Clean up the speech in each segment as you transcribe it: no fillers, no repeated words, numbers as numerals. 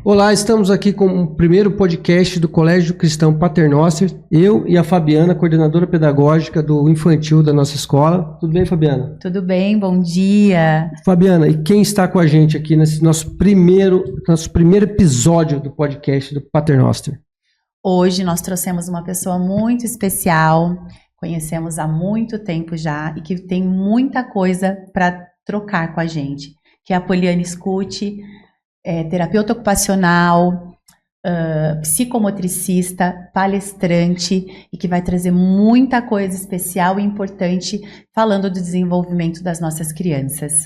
Olá, estamos aqui com o primeiro podcast do Colégio Cristão Paternoster. Eu e a Fabiana, coordenadora pedagógica do infantil da nossa escola. Tudo bem, Fabiana? Tudo bem, bom dia. Fabiana, e quem está com a gente aqui nesse nosso primeiro episódio do podcast do Paternoster? Hoje nós trouxemos uma pessoa muito especial, conhecemos há muito tempo já e que tem muita coisa para trocar com a gente, que é a Poliane Scuti, terapeuta ocupacional, psicomotricista, palestrante e que vai trazer muita coisa especial e importante falando do desenvolvimento das nossas crianças.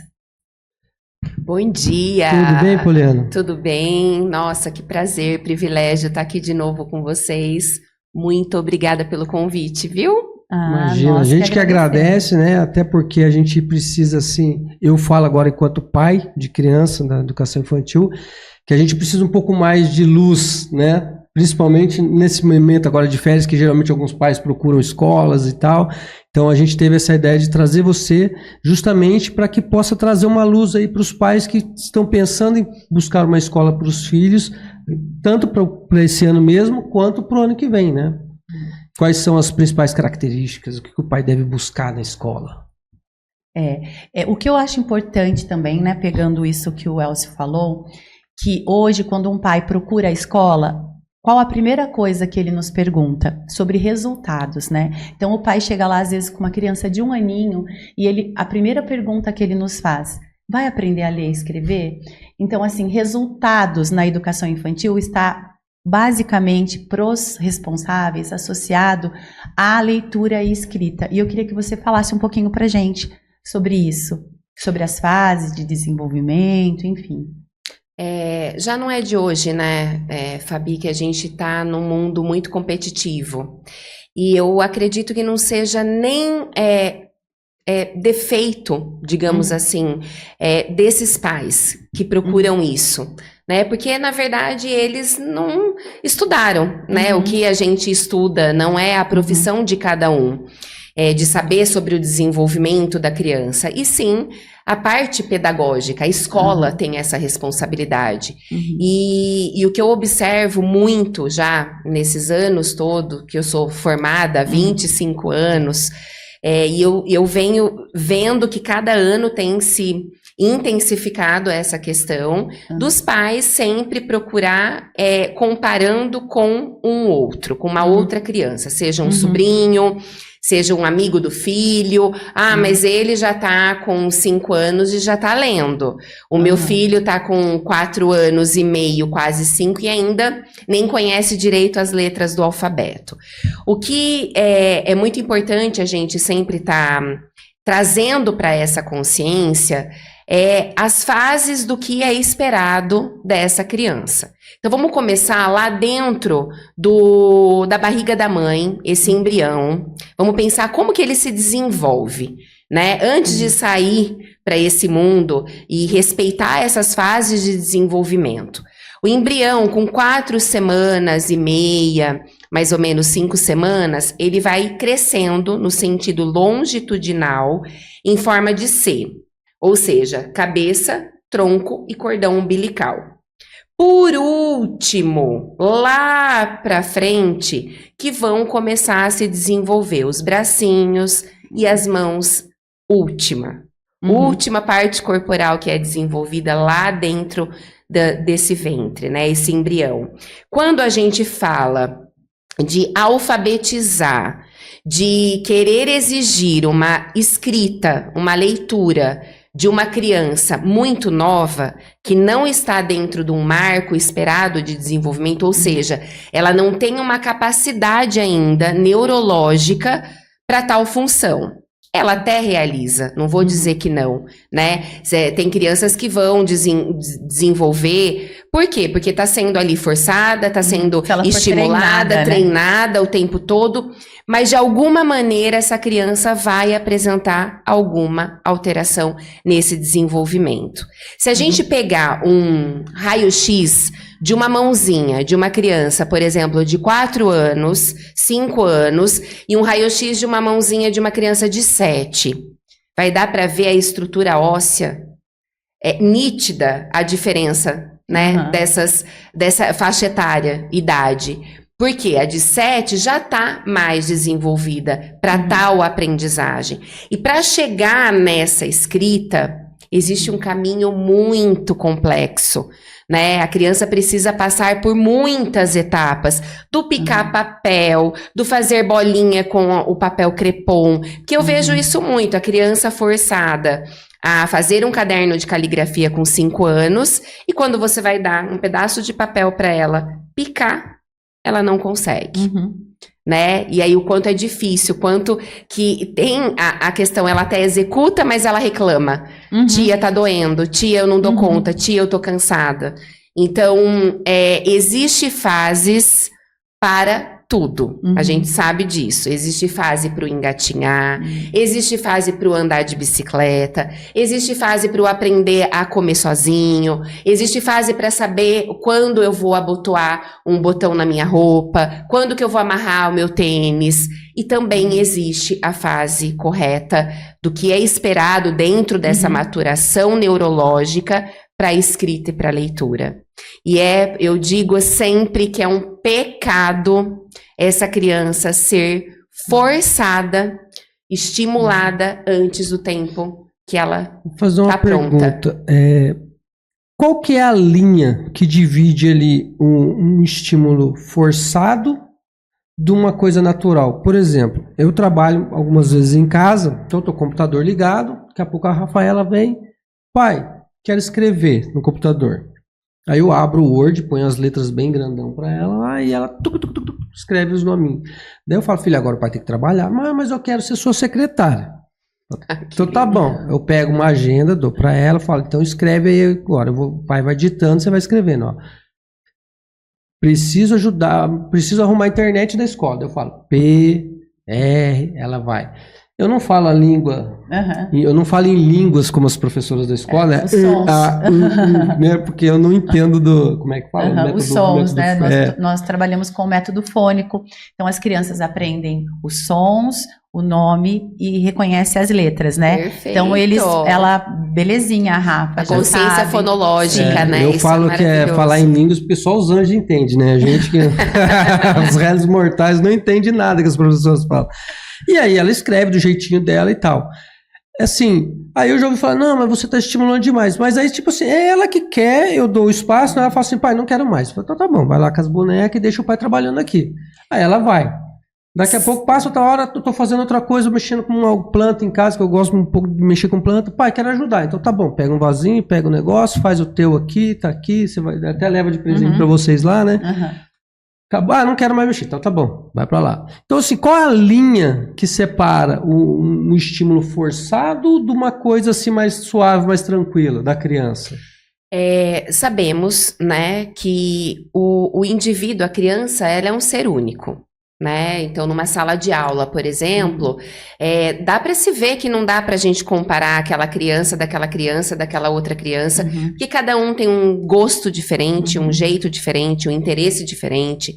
Bom dia! Tudo bem, Poliana? Tudo bem? Nossa, que prazer, privilégio estar aqui de novo com vocês. Muito obrigada pelo convite, viu? Imagina, a gente que agradece, né? Até porque a gente precisa, assim, eu falo agora enquanto pai de criança da educação infantil, que a gente precisa um pouco mais de luz, né? Principalmente nesse momento agora de férias, que geralmente alguns pais procuram escolas e tal. Então a gente teve essa ideia de trazer você justamente para que possa trazer uma luz aí para os pais que estão pensando em buscar uma escola para os filhos, tanto para esse ano mesmo, quanto para o ano que vem, né? Quais são as principais características? O que o pai deve buscar na escola? O que eu acho importante também, né, pegando isso que o Elcio falou, que hoje, quando um pai procura a escola, qual a primeira coisa que ele nos pergunta? Sobre resultados, né? Então, o pai chega lá, às vezes, com uma criança de 1 aninho, e a primeira pergunta que ele nos faz, vai aprender a ler e escrever? Então, assim, resultados na educação infantil está basicamente para os responsáveis associado à leitura e escrita. E eu queria que você falasse um pouquinho para a gente sobre isso, sobre as fases de desenvolvimento, enfim. Já não é de hoje, né, Fabi, que a gente está num mundo muito competitivo. E eu acredito que não seja nem defeito, digamos assim, desses pais que procuram isso. Né? Porque, na verdade, eles não estudaram, né? O que a gente estuda não é a profissão de cada um, de saber sobre o desenvolvimento da criança, e sim a parte pedagógica. A escola tem essa responsabilidade. E o que eu observo muito já nesses anos todos, que eu sou formada há 25 anos, e eu venho vendo que cada ano tem se intensificado essa questão dos pais sempre procurar comparando com um outro, com uma outra criança, seja um sobrinho, seja um amigo do filho. Mas ele já tá com 5 anos e já tá lendo. O meu filho tá com 4 anos e meio, quase 5, e ainda nem conhece direito as letras do alfabeto. O que é muito importante a gente sempre tá trazendo para essa consciência as fases do que é esperado dessa criança. Então vamos começar lá dentro da barriga da mãe, esse embrião. Vamos pensar como que ele se desenvolve, né? Antes de sair para esse mundo e respeitar essas fases de desenvolvimento. O embrião, com 4 semanas e meia, mais ou menos 5 semanas, ele vai crescendo no sentido longitudinal em forma de C. Ou seja, cabeça, tronco e cordão umbilical. Por último, lá para frente, que vão começar a se desenvolver os bracinhos e as mãos, última parte corporal que é desenvolvida lá dentro desse ventre, né? Esse embrião. Quando a gente fala de alfabetizar, de querer exigir uma escrita, uma leitura de uma criança muito nova, que não está dentro de um marco esperado de desenvolvimento, ou seja, ela não tem uma capacidade ainda neurológica para tal função. Ela até realiza, não vou dizer que não, né? Tem crianças que vão desenvolver. Por quê? Porque está sendo ali forçada, está sendo estimulada, treinada o tempo todo, mas de alguma maneira essa criança vai apresentar alguma alteração nesse desenvolvimento. Se a gente pegar um raio-x de uma mãozinha de uma criança, por exemplo, de 4 anos, 5 anos, e um raio-x de uma mãozinha de uma criança de 7, vai dar para ver a estrutura óssea? É nítida a diferença né, dessa faixa etária, idade. Porque a de 7 já está mais desenvolvida para tal aprendizagem. E para chegar nessa escrita, existe um caminho muito complexo, né? A criança precisa passar por muitas etapas, do picar papel, do fazer bolinha com o papel crepom, que eu vejo isso muito, a criança forçada a fazer um caderno de caligrafia com 5 anos, e quando você vai dar um pedaço de papel para ela picar, ela não consegue, né? E aí o quanto é difícil, quanto que tem a questão, ela até executa, mas ela reclama. Tia, tá doendo, tia, eu não dou conta, tia, eu tô cansada. Então, existe fases para tudo. A gente sabe disso. Existe fase para o engatinhar, existe fase para o andar de bicicleta, existe fase para o aprender a comer sozinho, existe fase para saber quando eu vou abotoar um botão na minha roupa, quando que eu vou amarrar o meu tênis. E também existe a fase correta do que é esperado dentro dessa maturação neurológica para a escrita e para a leitura. E eu digo sempre que é um pecado essa criança ser forçada, estimulada antes do tempo que ela Vou fazer uma tá pronta. pergunta. Qual que é a linha que divide ali um estímulo forçado de uma coisa natural? Por exemplo, eu trabalho algumas vezes em casa, então eu tô com o computador ligado, daqui a pouco a Rafaela vem, pai, quero escrever no computador. Aí eu abro o Word, ponho as letras bem grandão pra ela, e ela escreve os nominhos. Daí eu falo, filha, agora o pai tem que trabalhar, mas eu quero ser sua secretária. Então tá bom, eu pego uma agenda, dou pra ela, falo, então escreve aí agora, o pai vai ditando, você vai escrevendo, ó. Preciso arrumar a internet da escola. Eu falo PR, ela vai. Eu não falo a língua, eu não falo em línguas como as professoras da escola, os sons. Né, porque eu não entendo como é que fala? Os sons, né? Nós trabalhamos com o método fônico, então as crianças aprendem os sons, o nome e reconhece as letras, né? Perfeito. Então belezinha, a Rafa. A consciência fonológica, né? Eu falo que é falar em línguas porque só os anjos entendem, né? A gente que os réis mortais não entendem nada que as professoras falam. E aí ela escreve do jeitinho dela e tal. Assim, aí eu já ouvi falar, não, mas você tá estimulando demais. Mas aí, tipo assim, é ela que quer, eu dou o espaço, ela fala assim, pai, não quero mais. Eu falo, então tá bom, vai lá com as bonecas e deixa o pai trabalhando aqui. Aí ela vai. Daqui a pouco passa outra hora, eu tô fazendo outra coisa, mexendo com uma planta em casa, que eu gosto um pouco de mexer com planta. Pai, quero ajudar. Então tá bom, pega um vasinho, pega um negócio, faz o teu aqui, tá aqui, você vai, até leva de presente pra vocês lá, né? Acabou, não quero mais mexer, então tá bom, vai pra lá. Então assim, qual é a linha que separa um estímulo forçado de uma coisa assim mais suave, mais tranquila da criança? Sabemos, né, que o indivíduo, a criança, ela é um ser único. Né? Então, numa sala de aula, por exemplo, dá para se ver que não dá para a gente comparar aquela criança, daquela outra criança, porque cada um tem um gosto diferente, um jeito diferente, um interesse diferente.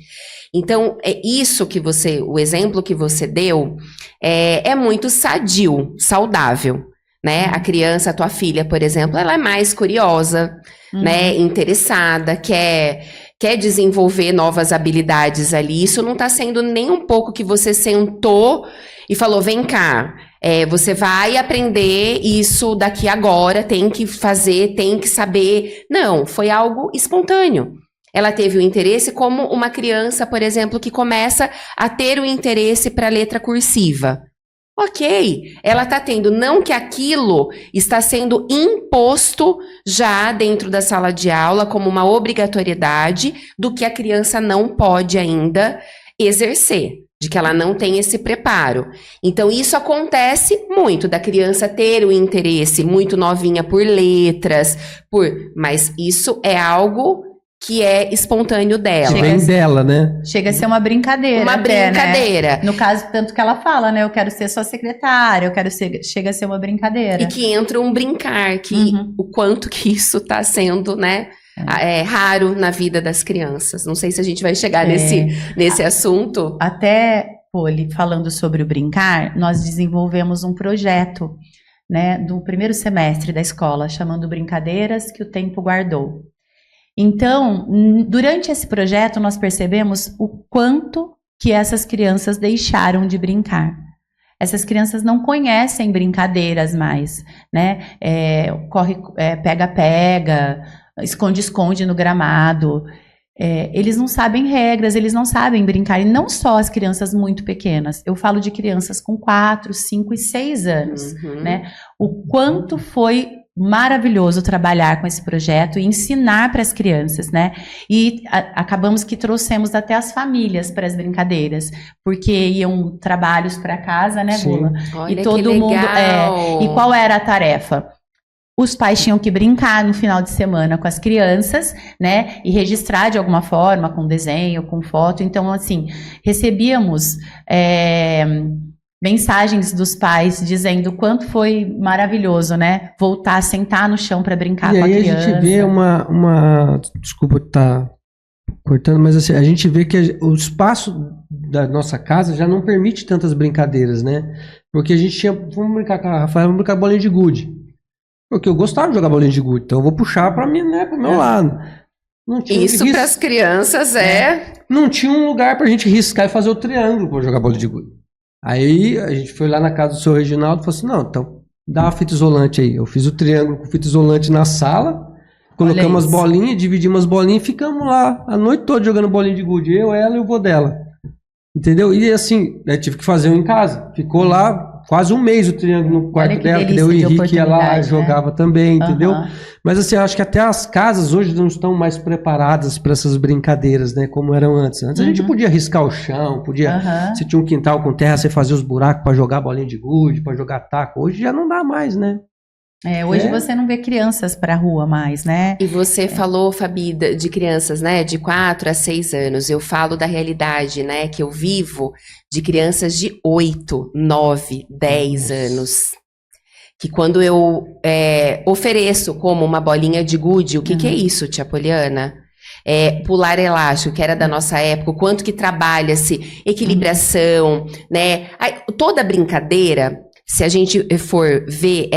Então, isso que o exemplo que você deu, é muito sadio, saudável. Né? A criança, a tua filha, por exemplo, ela é mais curiosa, né? Interessada, quer desenvolver novas habilidades ali. Isso não está sendo nem um pouco que você sentou e falou, vem cá, você vai aprender isso daqui agora, tem que fazer, tem que saber. Não, foi algo espontâneo. Ela teve o interesse como uma criança, por exemplo, que começa a ter o interesse para a letra cursiva. Ok, ela está tendo, não que aquilo está sendo imposto já dentro da sala de aula como uma obrigatoriedade do que a criança não pode ainda exercer, de que ela não tem esse preparo. Então isso acontece muito, da criança ter o interesse muito novinha por letras, mas isso é algo que é espontâneo dela. Vem dela, né? Chega a ser uma brincadeira. Uma brincadeira. Né? No caso, tanto que ela fala, né? Eu quero ser sua secretária, chega a ser uma brincadeira. E que entra um brincar, que o quanto que isso está sendo, né? Raro na vida das crianças. Não sei se a gente vai chegar nesse assunto. Até, Poli, falando sobre o brincar, nós desenvolvemos um projeto, né? Do primeiro semestre da escola, chamando Brincadeiras que o Tempo Guardou. Então, durante esse projeto, nós percebemos o quanto que essas crianças deixaram de brincar. Essas crianças não conhecem brincadeiras mais, né? Pega-pega, esconde-esconde no gramado. Eles não sabem regras, eles não sabem brincar. E não só as crianças muito pequenas. Eu falo de crianças com 4, 5 e 6 anos, né? O quanto foi maravilhoso trabalhar com esse projeto e ensinar para as crianças, né? E acabamos que trouxemos até as famílias para as brincadeiras, porque iam trabalhos para casa, né, Gula? Olha, e todo mundo. E qual era a tarefa? Os pais tinham que brincar no final de semana com as crianças, né? E registrar de alguma forma, com desenho, com foto. Então, assim, recebíamos mensagens dos pais dizendo o quanto foi maravilhoso, né? Voltar a sentar no chão para brincar com a criança. E aí a gente vê desculpa estar cortando, mas assim, a gente vê que o espaço da nossa casa já não permite tantas brincadeiras, né? Porque a gente vamos brincar com a Rafaela, vamos brincar bolinha de gude. Porque eu gostava de jogar bolinha de gude, então eu vou puxar para mim, né, pro meu lado. Isso para as crianças Não tinha um lugar pra gente riscar e fazer o triângulo para jogar bolinha de gude. Aí a gente foi lá na casa do seu Reginaldo e falou assim, não, então dá uma fita isolante aí. Eu fiz o triângulo com fita isolante na sala, colocamos as bolinhas, dividimos as bolinhas e ficamos lá a noite toda jogando bolinha de gude. Eu, ela e o vô dela. Entendeu? E assim, eu tive que fazer um em casa. Ficou lá quase um mês o triângulo no quarto dela, que daí o Henrique ia lá e jogava também, entendeu? Mas assim, eu acho que até as casas hoje não estão mais preparadas para essas brincadeiras, né? Como eram antes. Antes a gente podia riscar o chão, se tinha um quintal com terra, você fazia os buracos para jogar bolinha de gude, para jogar taco. Hoje já não dá mais, né? Hoje você não vê crianças pra rua mais, né? E você falou, Fabi, de crianças, né, de 4 a 6 anos. Eu falo da realidade, né, que eu vivo de crianças de 8, 9, 10 anos. Que quando eu ofereço como uma bolinha de gude, o que é isso, tia Poliana? Pular elástico, que era da nossa época, o quanto que trabalha-se equilibração, né? Toda brincadeira, se a gente for ver,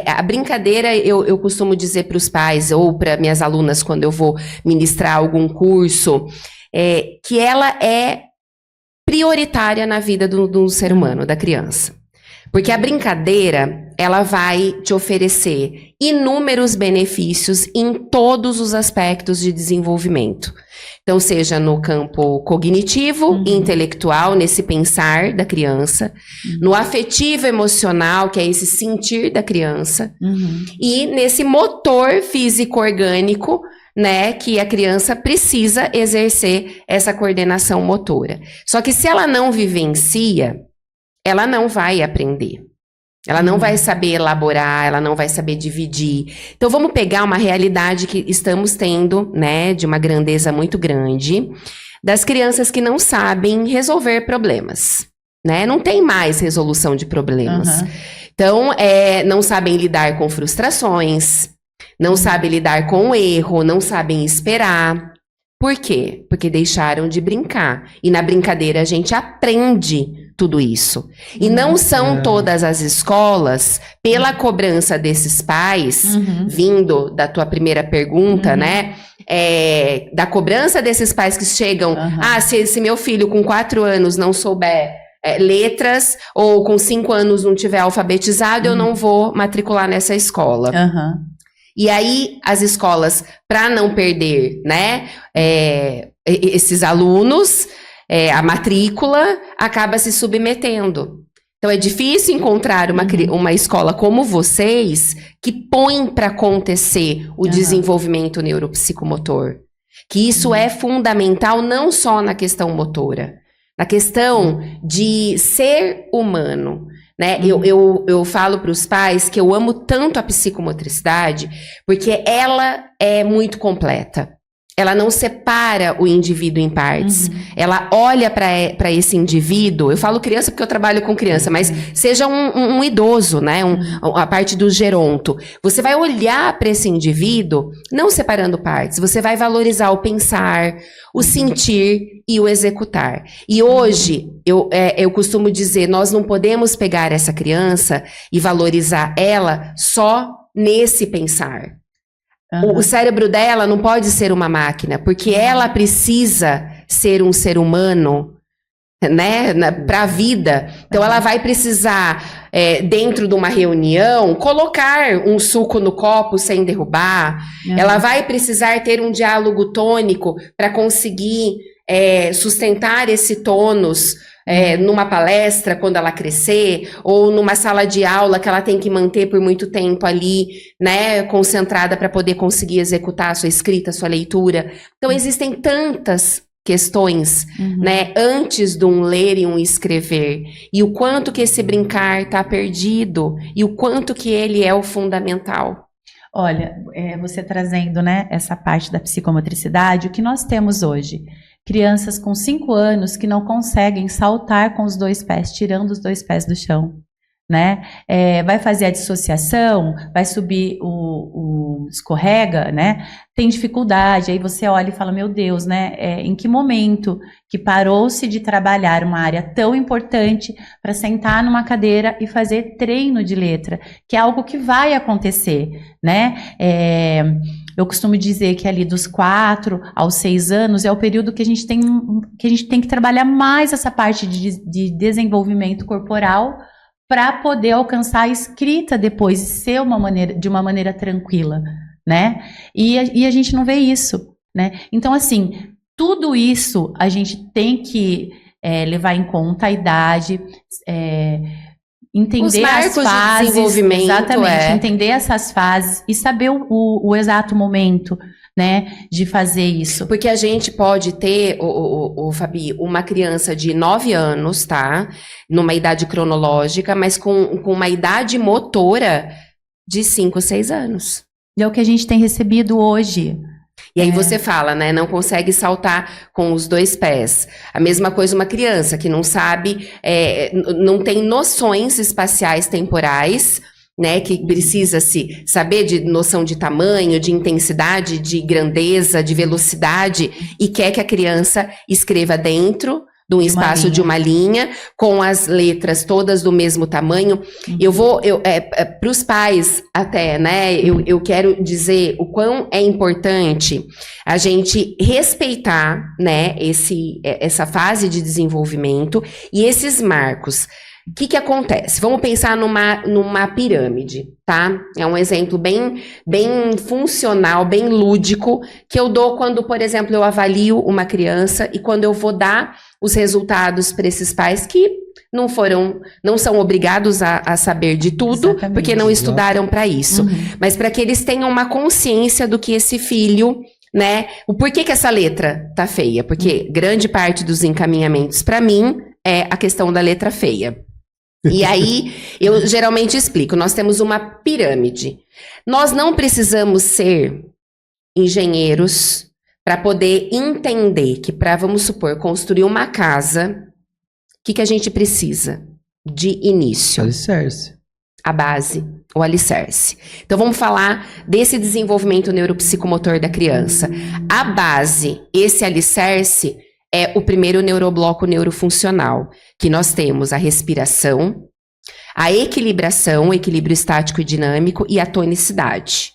a brincadeira, eu costumo dizer para os pais ou para minhas alunas quando eu vou ministrar algum curso, que ela é prioritária na vida do ser humano, da criança. Porque a brincadeira, ela vai te oferecer inúmeros benefícios em todos os aspectos de desenvolvimento. Então, seja no campo cognitivo, intelectual, nesse pensar da criança, no afetivo emocional, que é esse sentir da criança, e nesse motor físico-orgânico, né, que a criança precisa exercer essa coordenação motora. Só que se ela não vivencia, ela não vai aprender. Ela não vai saber elaborar, ela não vai saber dividir. Então, vamos pegar uma realidade que estamos tendo, né, de uma grandeza muito grande, das crianças que não sabem resolver problemas, né? Não tem mais resolução de problemas. Então, não sabem lidar com frustrações, não sabem lidar com o erro, não sabem esperar. Por quê? Porque deixaram de brincar. E na brincadeira a gente aprende tudo isso. E não são todas as escolas, pela cobrança desses pais, vindo da tua primeira pergunta, né? Da cobrança desses pais que chegam, se meu filho com 4 anos não souber letras, ou com 5 anos não tiver alfabetizado, eu não vou matricular nessa escola. E aí, as escolas, para não perder, né, esses alunos, a matrícula acaba se submetendo. Então, é difícil encontrar uma escola como vocês que põe para acontecer o desenvolvimento neuropsicomotor. Que isso é fundamental não só na questão motora, na questão de ser humano. Né? Eu falo para os pais que eu amo tanto a psicomotricidade porque ela é muito completa. Ela não separa o indivíduo em partes. Ela olha para esse indivíduo. Eu falo criança porque eu trabalho com criança, mas seja um idoso, né? A parte do geronto. Você vai olhar para esse indivíduo não separando partes. Você vai valorizar o pensar, o sentir e o executar. E hoje, eu costumo dizer, nós não podemos pegar essa criança e valorizar ela só nesse pensar. O cérebro dela não pode ser uma máquina, porque ela precisa ser um ser humano, né, para a vida. Então ela vai precisar, dentro de uma reunião, colocar um suco no copo sem derrubar. Ela vai precisar ter um diálogo tônico para conseguir sustentar esse tônus numa palestra quando ela crescer, ou numa sala de aula que ela tem que manter por muito tempo ali, né, concentrada para poder conseguir executar a sua escrita, a sua leitura. Então existem tantas questões, né, antes de um ler e um escrever, e o quanto que esse brincar está perdido, e o quanto que ele é o fundamental. Olha, você trazendo, né, essa parte da psicomotricidade, o que nós temos hoje? Crianças com 5 anos que não conseguem saltar com os 2 pés, tirando os 2 pés do chão, né? Vai fazer a dissociação, vai subir o escorrega, né? Tem dificuldade, aí você olha e fala, meu Deus, né? Em que momento que parou-se de trabalhar uma área tão importante para sentar numa cadeira e fazer treino de letra, que é algo que vai acontecer, né? Eu costumo dizer que ali dos 4 aos 6 anos é o período que a gente tem que trabalhar mais essa parte de desenvolvimento corporal para poder alcançar a escrita depois e ser de uma maneira tranquila, né? E a gente não vê isso, né? Então, assim, tudo isso a gente tem que levar em conta a idade, entender as fases, de desenvolvimento, exatamente, entender essas fases e saber o exato momento, né, de fazer isso. Porque a gente pode ter, Fabi, uma criança de 9 anos, tá? Numa idade cronológica, mas com uma idade motora de 5, 6 anos. E é o que a gente tem recebido hoje. E aí você fala, né, não consegue saltar com os 2 pés. A mesma coisa uma criança que não sabe, não tem noções espaciais temporais, né, que precisa se saber de noção de tamanho, de intensidade, de grandeza, de velocidade, e quer que a criança escreva dentro de um espaço de uma linha, com as letras todas do mesmo tamanho. Para os pais até, né, eu quero dizer o quão é importante a gente respeitar, né, essa fase de desenvolvimento e esses marcos. O que acontece? Vamos pensar numa pirâmide, tá? É um exemplo bem funcional, bem lúdico, que eu dou quando, por exemplo, eu avalio uma criança e quando eu vou dar os resultados para esses pais que não são obrigados a saber de tudo, exatamente, porque não estudaram para isso. Mas para que eles tenham uma consciência do que esse filho, né? O porquê que essa letra tá feia? Porque grande parte dos encaminhamentos para mim é a questão da letra feia. E aí, eu geralmente explico, nós temos uma pirâmide. Nós não precisamos ser engenheiros para poder entender que para, vamos supor, construir uma casa, o que a gente precisa? De início. Alicerce. A base, o alicerce. Então, vamos falar desse desenvolvimento neuropsicomotor da criança. A base, esse alicerce, é o primeiro neurobloco neurofuncional, que nós temos a respiração, a equilibração, o equilíbrio estático e dinâmico e a tonicidade.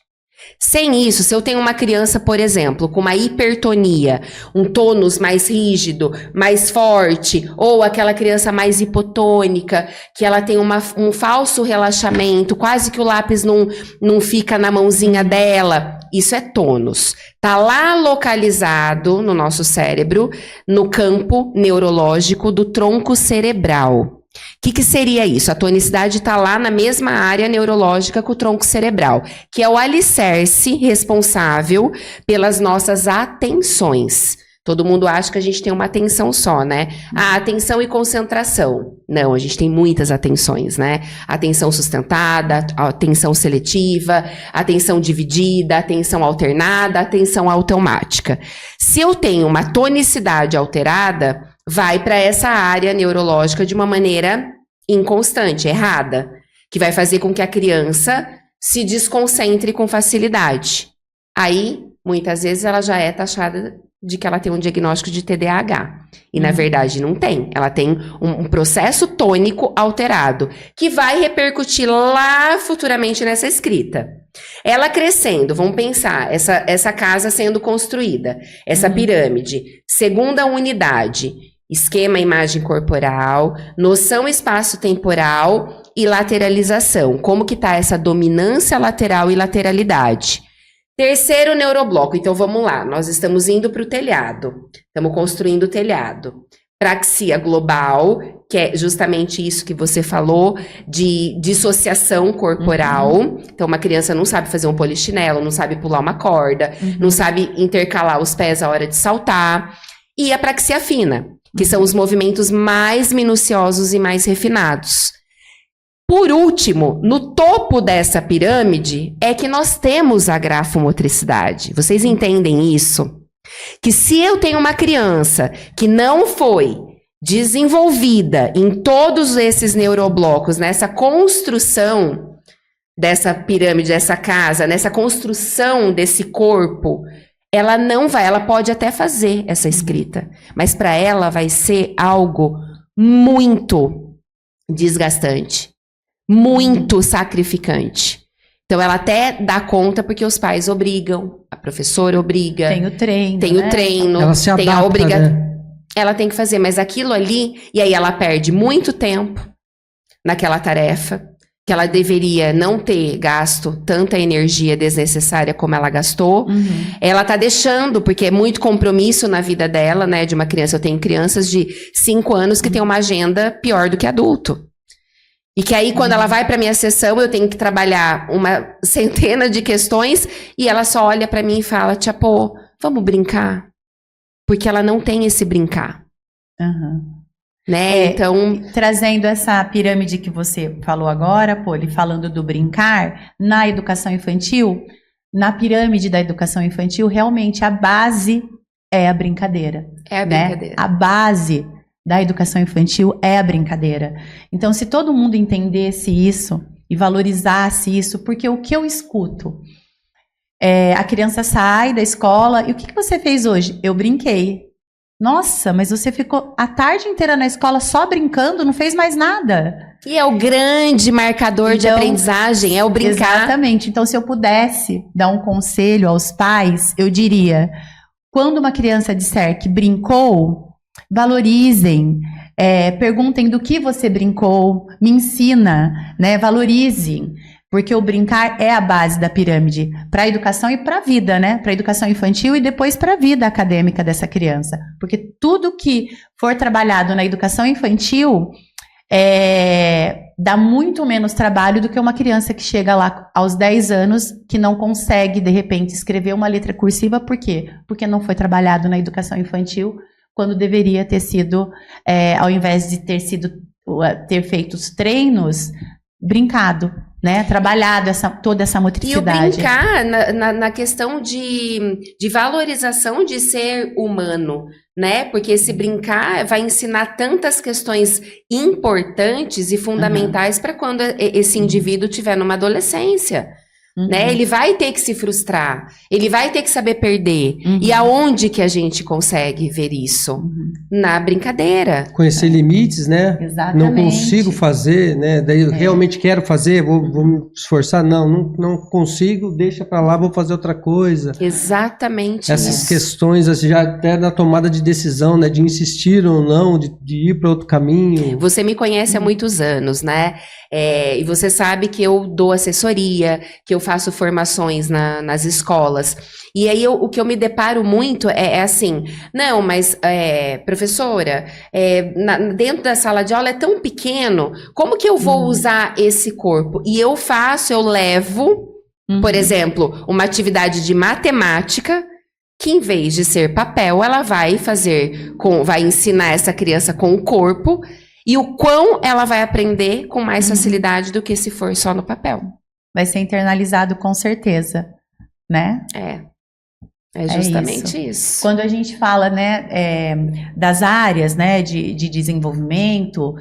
Sem isso, se eu tenho uma criança, por exemplo, com uma hipertonia, um tônus mais rígido, mais forte, ou aquela criança mais hipotônica, que ela tem um falso relaxamento, quase que o lápis não fica na mãozinha dela, isso é tônus. Está lá localizado no nosso cérebro, no campo neurológico do tronco cerebral. O que seria isso? A tonicidade está lá na mesma área neurológica que o tronco cerebral, que é o alicerce responsável pelas nossas atenções. Todo mundo acha que a gente tem uma atenção só, né? A atenção e concentração. Não, a gente tem muitas atenções, né? Atenção sustentada, atenção seletiva, atenção dividida, atenção alternada, atenção automática. Se eu tenho uma tonicidade alterada, vai para essa área neurológica de uma maneira inconstante, errada, que vai fazer com que a criança se desconcentre com facilidade. Aí, muitas vezes, ela já é taxada de que ela tem um diagnóstico de TDAH. E, na verdade, não tem. Ela tem um processo tônico alterado, que vai repercutir lá futuramente nessa escrita. Ela crescendo, vamos pensar, essa casa sendo construída, essa pirâmide, segunda unidade, esquema imagem corporal, noção espaço-temporal e lateralização. Como que tá essa dominância lateral e lateralidade? Terceiro neurobloco, então vamos lá, nós estamos indo para o telhado, estamos construindo o telhado. Praxia global, que é justamente isso que você falou, de dissociação corporal. Então, uma criança não sabe fazer um polichinelo, não sabe pular uma corda, não sabe intercalar os pés à hora de saltar. E a praxia fina, que são os movimentos mais minuciosos e mais refinados. Por último, no topo dessa pirâmide, é que nós temos a grafomotricidade. Vocês entendem isso? Que se eu tenho uma criança que não foi desenvolvida em todos esses neuroblocos, nessa construção dessa pirâmide, dessa casa, nessa construção desse corpo, ela não vai, ela pode até fazer essa escrita, mas para ela vai ser algo muito desgastante, muito sacrificante. Então, ela até dá conta porque os pais obrigam, a professora obriga. Tem o treino, tem o treino, ela se tem adapta, a obrigação. né? Ela tem que fazer, mas aquilo ali, e aí ela perde muito tempo naquela tarefa, que ela deveria não ter gasto tanta energia desnecessária como ela gastou. Ela tá deixando, porque é muito compromisso na vida dela, né, de uma criança. Eu tenho crianças de 5 anos que têm uma agenda pior do que adulto. E que aí, quando ela vai para minha sessão, eu tenho que trabalhar uma centena de questões e ela só olha para mim e fala, tia Pô, vamos brincar? Porque ela não tem esse brincar. Né? Então, trazendo essa pirâmide que você falou agora, Poli, falando do brincar, na educação infantil, na pirâmide da educação infantil, realmente a base é a brincadeira. É a né? brincadeira. A base da educação infantil é a brincadeira. Então, se todo mundo entendesse isso e valorizasse isso, porque o que eu escuto a criança sai da escola, e o que você fez hoje? Eu brinquei. Nossa, mas você ficou a tarde inteira na escola só brincando, não fez mais nada. E é o grande marcador de aprendizagem, é o brincar. Exatamente. Então, se eu pudesse dar um conselho aos pais, eu diria, quando uma criança disser que brincou, valorizem, perguntem do que você brincou, me ensina, né? Valorizem, porque o brincar é a base da pirâmide para a educação e para a vida, né? Para a educação infantil e depois para a vida acadêmica dessa criança. Porque tudo que for trabalhado na educação infantil dá muito menos trabalho do que uma criança que chega lá aos 10 anos que não consegue, de repente, escrever uma letra cursiva. Por quê? Porque não foi trabalhado na educação infantil, quando deveria ter sido, ao invés de ter feito os treinos, brincado, né? Trabalhado toda essa motricidade. E o brincar na questão de valorização de ser humano, né? Porque esse brincar vai ensinar tantas questões importantes e fundamentais para quando esse indivíduo estiver numa adolescência. Né? Ele vai ter que se frustrar, ele vai ter que saber perder. E aonde que a gente consegue ver isso? Na brincadeira. Conhecer limites, né? Exatamente. Não consigo fazer, né? Daí eu realmente quero fazer, vou me esforçar. Não consigo, deixa pra lá, vou fazer outra coisa. Exatamente. Essas questões, assim, já até na tomada de decisão, né? De insistir ou não, de ir para outro caminho. Você me conhece há muitos anos, né? E você sabe que eu dou assessoria, que eu faço formações nas escolas. E aí o que eu me deparo muito é assim, não, mas professora, dentro da sala de aula é tão pequeno, como que eu vou usar esse corpo? E eu levo, por exemplo, uma atividade de matemática, que em vez de ser papel, ela vai vai ensinar essa criança com o corpo, e o quão ela vai aprender com mais facilidade do que se for só no papel. Vai ser internalizado com certeza, né? É justamente isso. Quando a gente fala, né, das áreas, né, de desenvolvimento,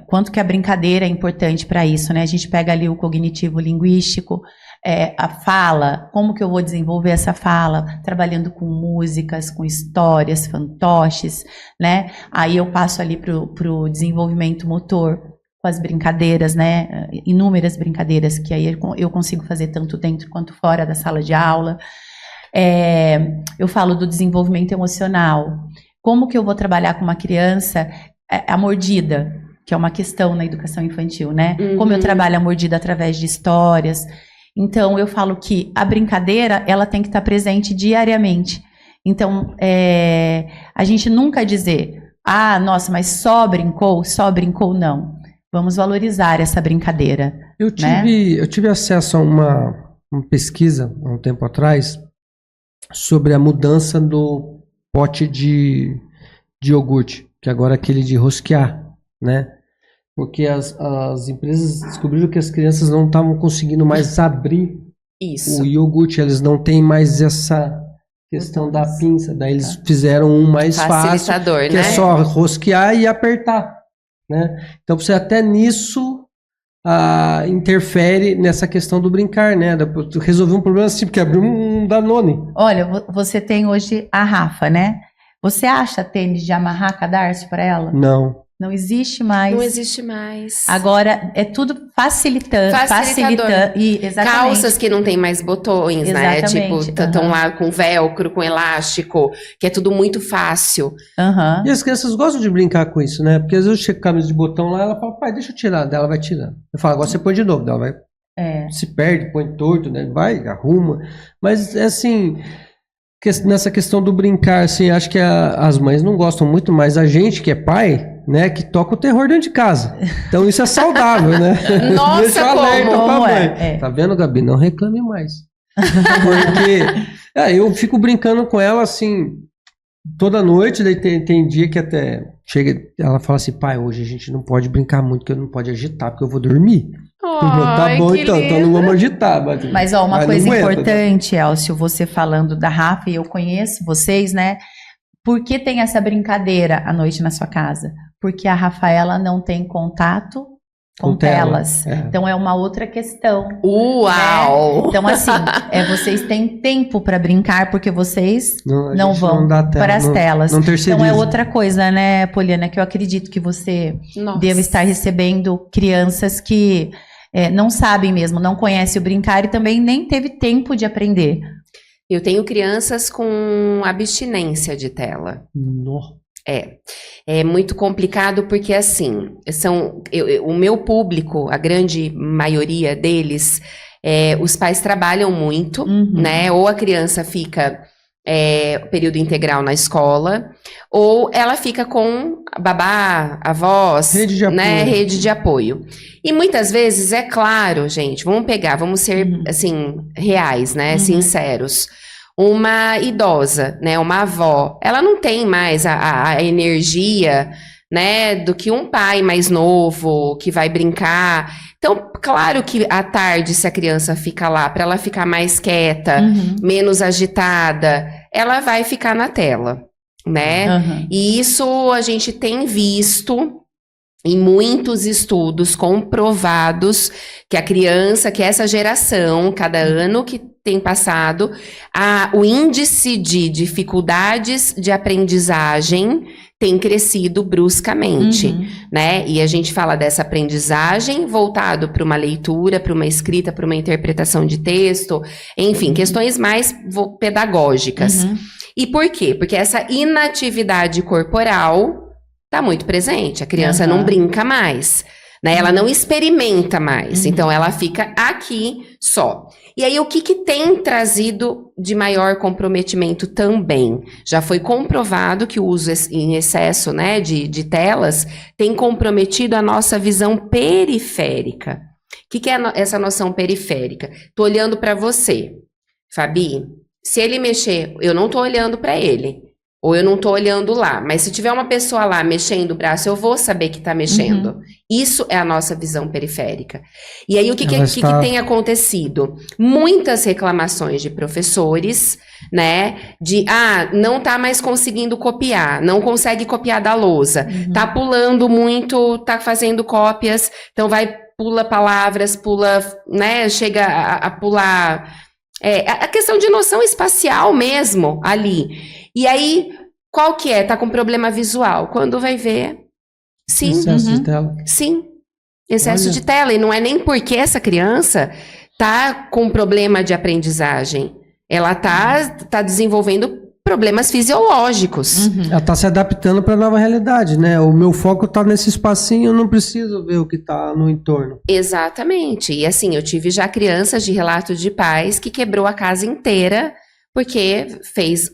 quanto que a brincadeira é importante para isso, né? A gente pega ali o cognitivo linguístico, a fala, como que eu vou desenvolver essa fala? Trabalhando com músicas, com histórias, fantoches, né? Aí eu passo ali pro desenvolvimento motor, com as brincadeiras, né? Inúmeras brincadeiras, que aí eu consigo fazer tanto dentro quanto fora da sala de aula. Eu falo do desenvolvimento emocional. Como que eu vou trabalhar com uma criança a mordida, que é uma questão na educação infantil, né? Como eu trabalho a mordida através de histórias. Então, eu falo que a brincadeira, ela tem que estar presente diariamente. Então, a gente nunca dizer, nossa, mas só brincou, não. Vamos valorizar essa brincadeira. Eu tive acesso a uma pesquisa, há um tempo atrás, sobre a mudança do pote de iogurte, que agora é aquele de rosquear, né? Porque as empresas descobriram que as crianças não estavam conseguindo mais abrir o iogurte, eles não têm mais essa questão da pinça, daí eles fizeram um mais fácil, que né? é só rosquear e apertar, né? Então você até nisso interfere nessa questão do brincar, né? Resolver um problema assim, porque abriu um Danone. Olha, você tem hoje a Rafa, né? Você acha tênis de amarrar cadarço para ela? Não. Não existe mais. Não existe mais. Agora é tudo facilitando. Exatamente. Calças que não tem mais botões, né? Tipo, estão lá com velcro, com elástico, que é tudo muito fácil. E as crianças gostam de brincar com isso, né? Porque às vezes eu chego com a camisa de botão lá, ela fala, pai, deixa eu tirar. Daí ela vai tirando. Eu falo, agora você põe de novo. Daí ela vai, se perde, põe torto, né? Vai, arruma. Mas é assim, nessa questão do brincar, assim, acho que as mães não gostam muito, mas a gente que é pai, né, que toca o terror dentro de casa. Então isso é saudável, né? Nossa, deixa eu alerta pra mãe. É. Tá vendo, Gabi? Não reclame mais. Porque eu fico brincando com ela assim toda noite, daí tem dia que até chega, ela fala assim, pai, hoje a gente não pode brincar muito, porque eu não pode agitar, porque eu vou dormir. Tá bom, então não vamos agitar. Mas uma coisa importante, Elcio, você falando da Rafa, e eu conheço vocês, né? Por que tem essa brincadeira à noite na sua casa? Porque a Rafaela não tem contato com telas. Então é uma outra questão. Uau! Né? Então assim, vocês têm tempo para brincar porque vocês não vão para as telas. Não então é outra coisa, né, Poliana, que eu acredito que você deve estar recebendo crianças que não sabem mesmo, não conhecem o brincar e também nem teve tempo de aprender. Eu tenho crianças com abstinência de tela. É muito complicado porque, assim, o meu público, a grande maioria deles, os pais trabalham muito, né? Ou a criança fica período integral na escola, ou ela fica com babá, avós, rede de apoio. Né? Rede de apoio. E muitas vezes, é claro, gente, vamos ser, assim, reais, né? Sinceros. Uma idosa, né, uma avó, ela não tem mais a energia, né, do que um pai mais novo que vai brincar. Então, claro que à tarde, se a criança fica lá, para ela ficar mais quieta, menos agitada, ela vai ficar na tela, né? E isso a gente tem visto em muitos estudos comprovados que a criança, que essa geração, cada ano que tem passado, o índice de dificuldades de aprendizagem tem crescido bruscamente, né? E a gente fala dessa aprendizagem voltado para uma leitura, para uma escrita, para uma interpretação de texto, enfim, questões mais pedagógicas. E por quê? Porque essa inatividade corporal está muito presente. A criança não brinca mais, né? Ela não experimenta mais. Então, ela fica aqui só. E aí, o que tem trazido de maior comprometimento também? Já foi comprovado que o uso em excesso, né, de telas tem comprometido a nossa visão periférica. O que é essa noção periférica? Tô olhando para você, Fabi. Se ele mexer, eu não tô olhando para ele. Ou eu não tô olhando lá. Mas se tiver uma pessoa lá mexendo o braço, eu vou saber que tá mexendo. Isso é a nossa visão periférica. E aí, o que tem acontecido? Muitas reclamações de professores, né? De, não tá mais conseguindo copiar. Não consegue copiar da lousa. Tá pulando muito, tá fazendo cópias. Então, vai pula palavras, pula, né, chega a pular... a questão de noção espacial mesmo ali. E aí, qual que é? Tá com problema visual. Quando vai ver... Sim. Excesso de tela. Sim. Excesso Olha. de tela. E não é nem porque essa criança tá com problema de aprendizagem. Ela tá desenvolvendo problemas fisiológicos. Ela tá se adaptando para a nova realidade, né? O meu foco tá nesse espacinho, eu não preciso ver o que tá no entorno. Exatamente. E assim, eu tive já crianças de relatos de pais que quebrou a casa inteira porque fez,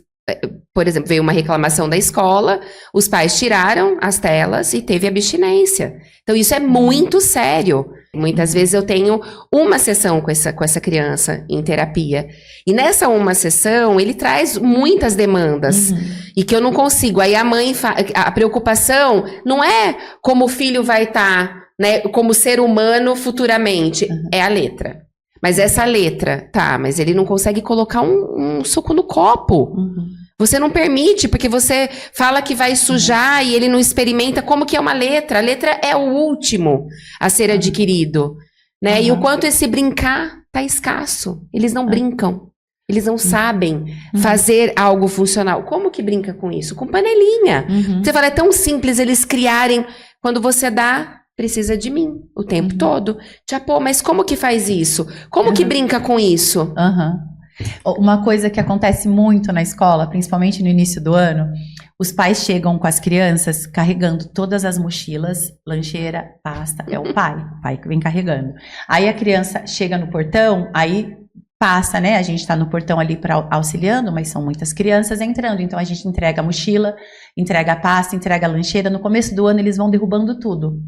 por exemplo, veio uma reclamação da escola, os pais tiraram as telas e teve abstinência. Então isso é muito sério. Muitas vezes eu tenho uma sessão com essa criança em terapia. E nessa uma sessão, ele traz muitas demandas. E que eu não consigo. Aí a mãe, a preocupação não é como o filho vai estar, né, como ser humano futuramente. É a letra. Mas essa letra, mas ele não consegue colocar um suco no copo. Você não permite, porque você fala que vai sujar e ele não experimenta como que é uma letra. A letra é o último a ser adquirido, né? E o quanto esse brincar tá escasso. Eles não brincam. Eles não sabem fazer algo funcional. Como que brinca com isso? Com panelinha. Você fala, é tão simples eles criarem. Quando você dá, precisa de mim o tempo todo. Mas como que faz isso? Como que brinca com isso? Uma coisa que acontece muito na escola, principalmente no início do ano, os pais chegam com as crianças carregando todas as mochilas, lancheira, pasta, é o pai que vem carregando. Aí a criança chega no portão, aí passa, né? A gente tá no portão ali para auxiliando, mas são muitas crianças entrando, então a gente entrega a mochila, entrega a pasta, entrega a lancheira. No começo do ano eles vão derrubando tudo.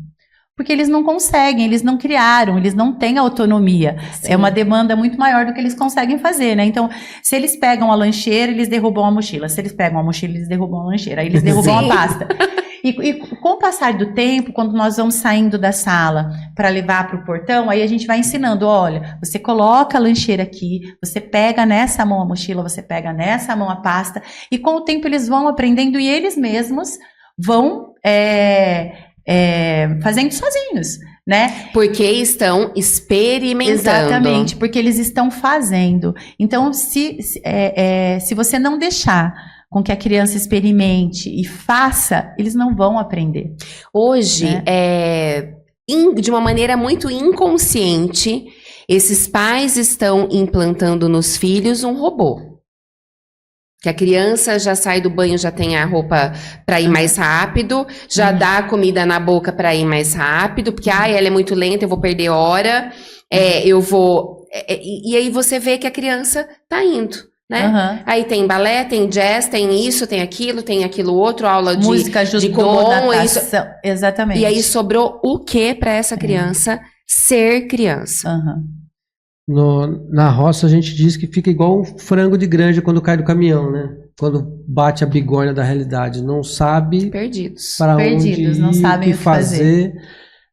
Porque eles não conseguem, eles não criaram, eles não têm autonomia. Sim. É uma demanda muito maior do que eles conseguem fazer, né? Então, se eles pegam a lancheira, eles derrubam a mochila. Se eles pegam a mochila, eles derrubam a lancheira. Aí eles derrubam a pasta. E com o passar do tempo, quando nós vamos saindo da sala para levar para o portão, aí a gente vai ensinando, olha, você coloca a lancheira aqui, você pega nessa mão a mochila, você pega nessa mão a pasta. E com o tempo eles vão aprendendo e eles mesmos vão... fazendo sozinhos, né? Porque estão experimentando. Exatamente, porque eles estão fazendo. Então, se você não deixar com que a criança experimente e faça, eles não vão aprender. Hoje, de uma maneira muito inconsciente, esses pais estão implantando nos filhos um robô. Que a criança já sai do banho, já tem a roupa para ir mais rápido, já dá a comida na boca para ir mais rápido, porque ela é muito lenta, eu vou perder hora, eu vou... e aí você vê que a criança tá indo, né? Aí tem balé, tem jazz, tem isso, tem aquilo outro, aula de música, judô, de Kumon, natação, exatamente. E aí sobrou o que para essa criança ser criança? Na roça a gente diz que fica igual um frango de granja quando cai do caminhão, né? Quando bate a bigorna da realidade. Não sabe para onde ir, não sabem o que fazer.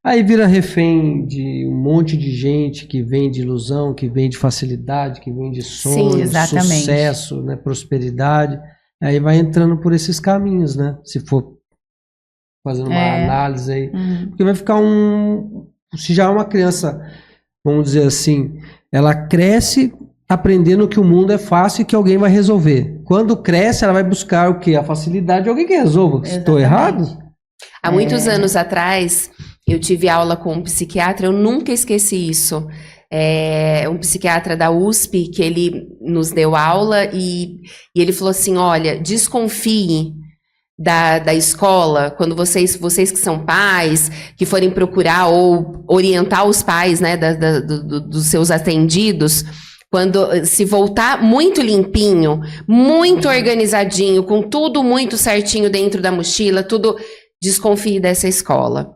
Aí vira refém de um monte de gente que vem de ilusão, que vem de facilidade, que vem de sonho, sucesso, né? Prosperidade. Aí vai entrando por esses caminhos, né? Se for fazendo uma análise aí. Porque vai ficar se já é uma criança, vamos dizer assim... Ela cresce aprendendo que o mundo é fácil e que alguém vai resolver. Quando cresce, ela vai buscar o quê? A facilidade de alguém que resolva. Estou errado? Há muitos anos atrás, eu tive aula com um psiquiatra, eu nunca esqueci isso. Um psiquiatra da USP, que ele nos deu aula e ele falou assim, olha, desconfie da escola, quando vocês que são pais, que forem procurar ou orientar os pais, né, dos seus atendidos, quando se voltar muito limpinho, muito organizadinho, com tudo muito certinho dentro da mochila, tudo, desconfie dessa escola.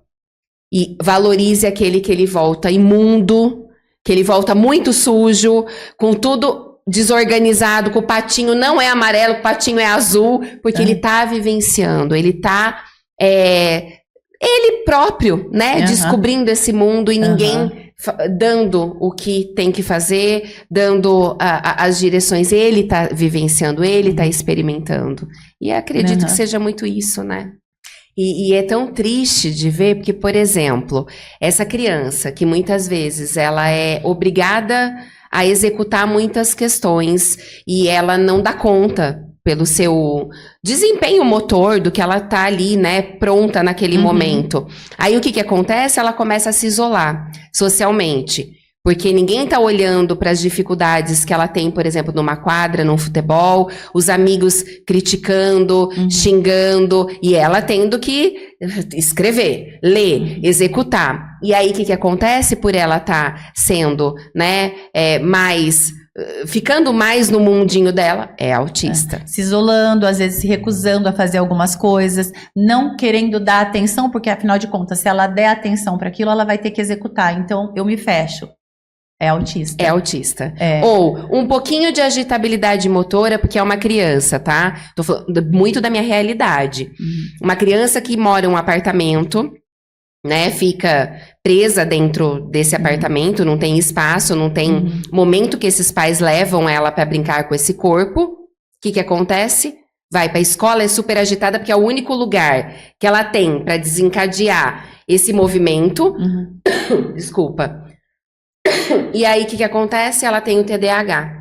E valorize aquele que ele volta imundo, que ele volta muito sujo, com tudo... desorganizado, que o patinho não é amarelo, o patinho é azul, porque ele tá vivenciando, ele tá ele próprio, né, descobrindo esse mundo e ninguém dando o que tem que fazer, dando as direções, ele tá vivenciando, ele tá experimentando. E acredito que seja muito isso, né? E é tão triste de ver, porque, por exemplo, essa criança que muitas vezes ela é obrigada a executar muitas questões e ela não dá conta pelo seu desempenho motor do que ela tá ali, né, pronta naquele momento. Aí o que acontece? Ela começa a se isolar socialmente. Porque ninguém tá olhando para as dificuldades que ela tem, por exemplo, numa quadra, num futebol, os amigos criticando, xingando, e ela tendo que escrever, ler, executar. E aí, o que acontece? Por ela estar sendo, né, ficando mais no mundinho dela, é autista. Se isolando, às vezes se recusando a fazer algumas coisas, não querendo dar atenção, porque afinal de contas, se ela der atenção para aquilo, ela vai ter que executar. Então, eu me fecho. É autista. É autista. Ou um pouquinho de agitabilidade motora, porque é uma criança, tá? Tô falando muito da minha realidade. Uma criança que mora em um apartamento, né? Fica presa dentro desse apartamento, não tem espaço, não tem momento que esses pais levam ela para brincar com esse corpo. O que acontece? Vai para a escola, é super agitada, porque é o único lugar que ela tem para desencadear esse movimento. Desculpa. E aí, o que acontece? Ela tem o TDAH,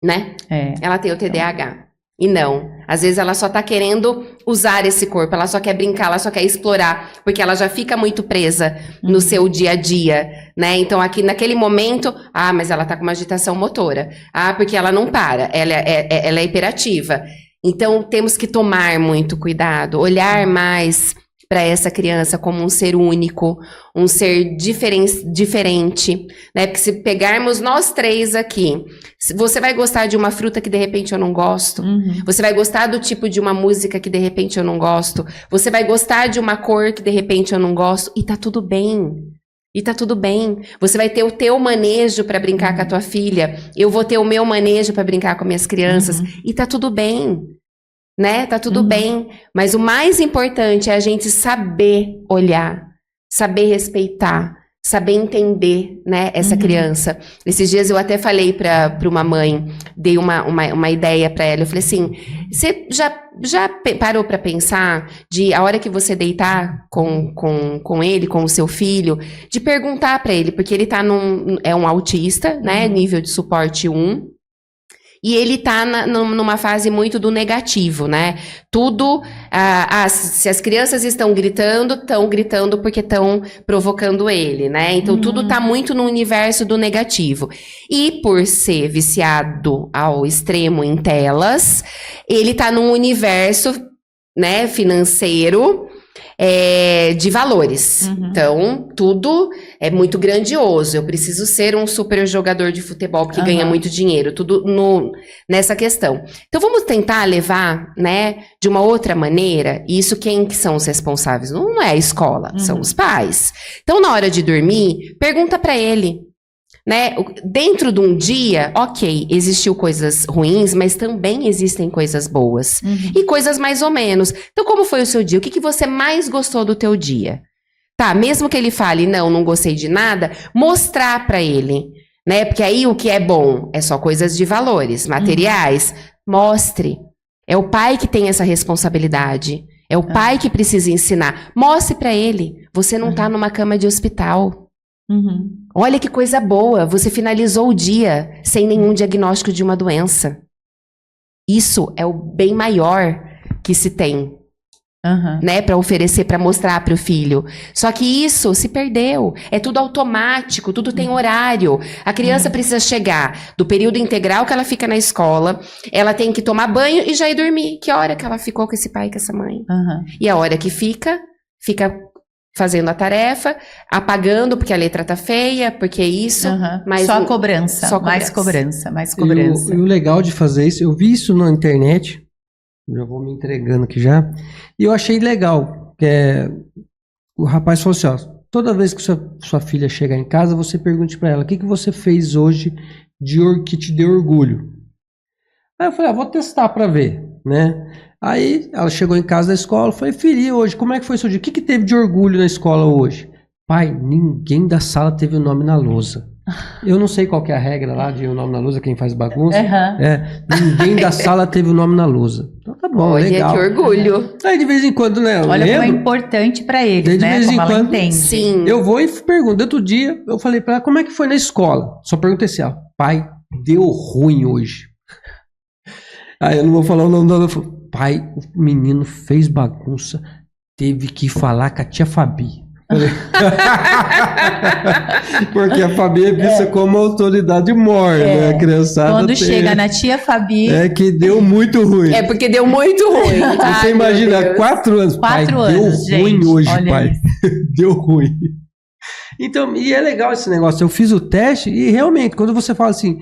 né? Ela tem o TDAH. E não. Às vezes ela só tá querendo usar esse corpo, ela só quer brincar, ela só quer explorar, porque ela já fica muito presa no seu dia a dia, né? Então, aqui naquele momento, mas ela tá com uma agitação motora. Porque ela não para, ela é hiperativa. Então, temos que tomar muito cuidado, olhar mais para essa criança como um ser único, um ser diferente, né? Porque se pegarmos nós três aqui, você vai gostar de uma fruta que de repente eu não gosto, você vai gostar do tipo de uma música que de repente eu não gosto, você vai gostar de uma cor que de repente eu não gosto, e tá tudo bem. E tá tudo bem. Você vai ter o teu manejo para brincar com a tua filha, eu vou ter o meu manejo para brincar com minhas crianças, e tá tudo bem. Né? Tá tudo bem, mas o mais importante é a gente saber olhar, saber respeitar, saber entender, né, essa criança. Esses dias eu até falei para uma mãe, dei uma ideia para ela, eu falei assim, você já parou para pensar de a hora que você deitar com ele, com o seu filho, de perguntar para ele, porque ele é um autista, né, nível de suporte 1, e ele tá numa fase muito do negativo, né? Tudo, se as crianças estão gritando porque estão provocando ele, né? Então, tudo tá muito no universo do negativo. E por ser viciado ao extremo em telas, ele tá num universo, né, financeiro, de valores. Então, tudo é muito grandioso. Eu preciso ser um super jogador de futebol porque ganha muito dinheiro. Tudo nessa questão. Então, vamos tentar levar, né, de uma outra maneira. Isso, quem que são os responsáveis? Não é a escola, são os pais. Então, na hora de dormir, pergunta para ele. Né? Dentro de um dia, ok, existiu coisas ruins, mas também existem coisas boas. E coisas mais ou menos. Então, como foi o seu dia? O que você mais gostou do teu dia? Tá, mesmo que ele fale, não gostei de nada, mostrar pra ele, né? Porque aí o que é bom é só coisas de valores, materiais. Mostre. É o pai que tem essa responsabilidade. É o pai que precisa ensinar. Mostre pra ele. Você não tá numa cama de hospital. Olha que coisa boa, você finalizou o dia sem nenhum diagnóstico de uma doença. Isso é o bem maior que se tem, né, para oferecer, para mostrar para o filho. Só que isso se perdeu. É tudo automático, tudo tem horário. A criança precisa chegar do período integral que ela fica na escola, ela tem que tomar banho e já ir dormir. Que hora que ela ficou com esse pai e com essa mãe? E a hora que fica fazendo a tarefa, apagando porque a letra tá feia, porque isso... Mas só cobrança, mais cobrança. E o legal de fazer isso, eu vi isso na internet, já vou me entregando aqui já, e eu achei legal, que o rapaz falou assim, ó, toda vez que sua filha chegar em casa, você pergunte pra ela, o que você fez hoje que te deu orgulho? Aí eu falei, vou testar pra ver, né? Aí ela chegou em casa da escola, falei, filha, hoje, como é que foi o seu dia? O que teve de orgulho na escola hoje? Pai, ninguém da sala teve o nome na lousa. Eu não sei qual que é a regra lá de o nome na lousa, quem faz bagunça. Ninguém da sala teve o nome na lousa. Então tá bom. bom, Olha, legal. que orgulho. Aí de vez em quando, né? Eu Olha como é lembro, importante pra eles, de né? vez em Como ela quando, entende. Sim. eu vou e pergunto. Outro dia, eu falei pra ela, como é que foi na escola? Só perguntei assim, ó, pai, deu ruim hoje. Aí eu não vou falar o nome dela. Eu falei, pai, o menino fez bagunça, teve que falar com a tia Fabi. Falei, porque a Fabi é vista como autoridade mor, né? A criançada Quando tem- chega na tia Fabi, É que deu muito ruim. É porque deu muito ruim. Ai, Você meu imagina, Deus. 4 anos. 4 pai, anos, deu ruim gente, hoje, olha pai. isso. Deu ruim. Então, e é legal esse negócio. Eu fiz o teste e realmente, quando você fala assim,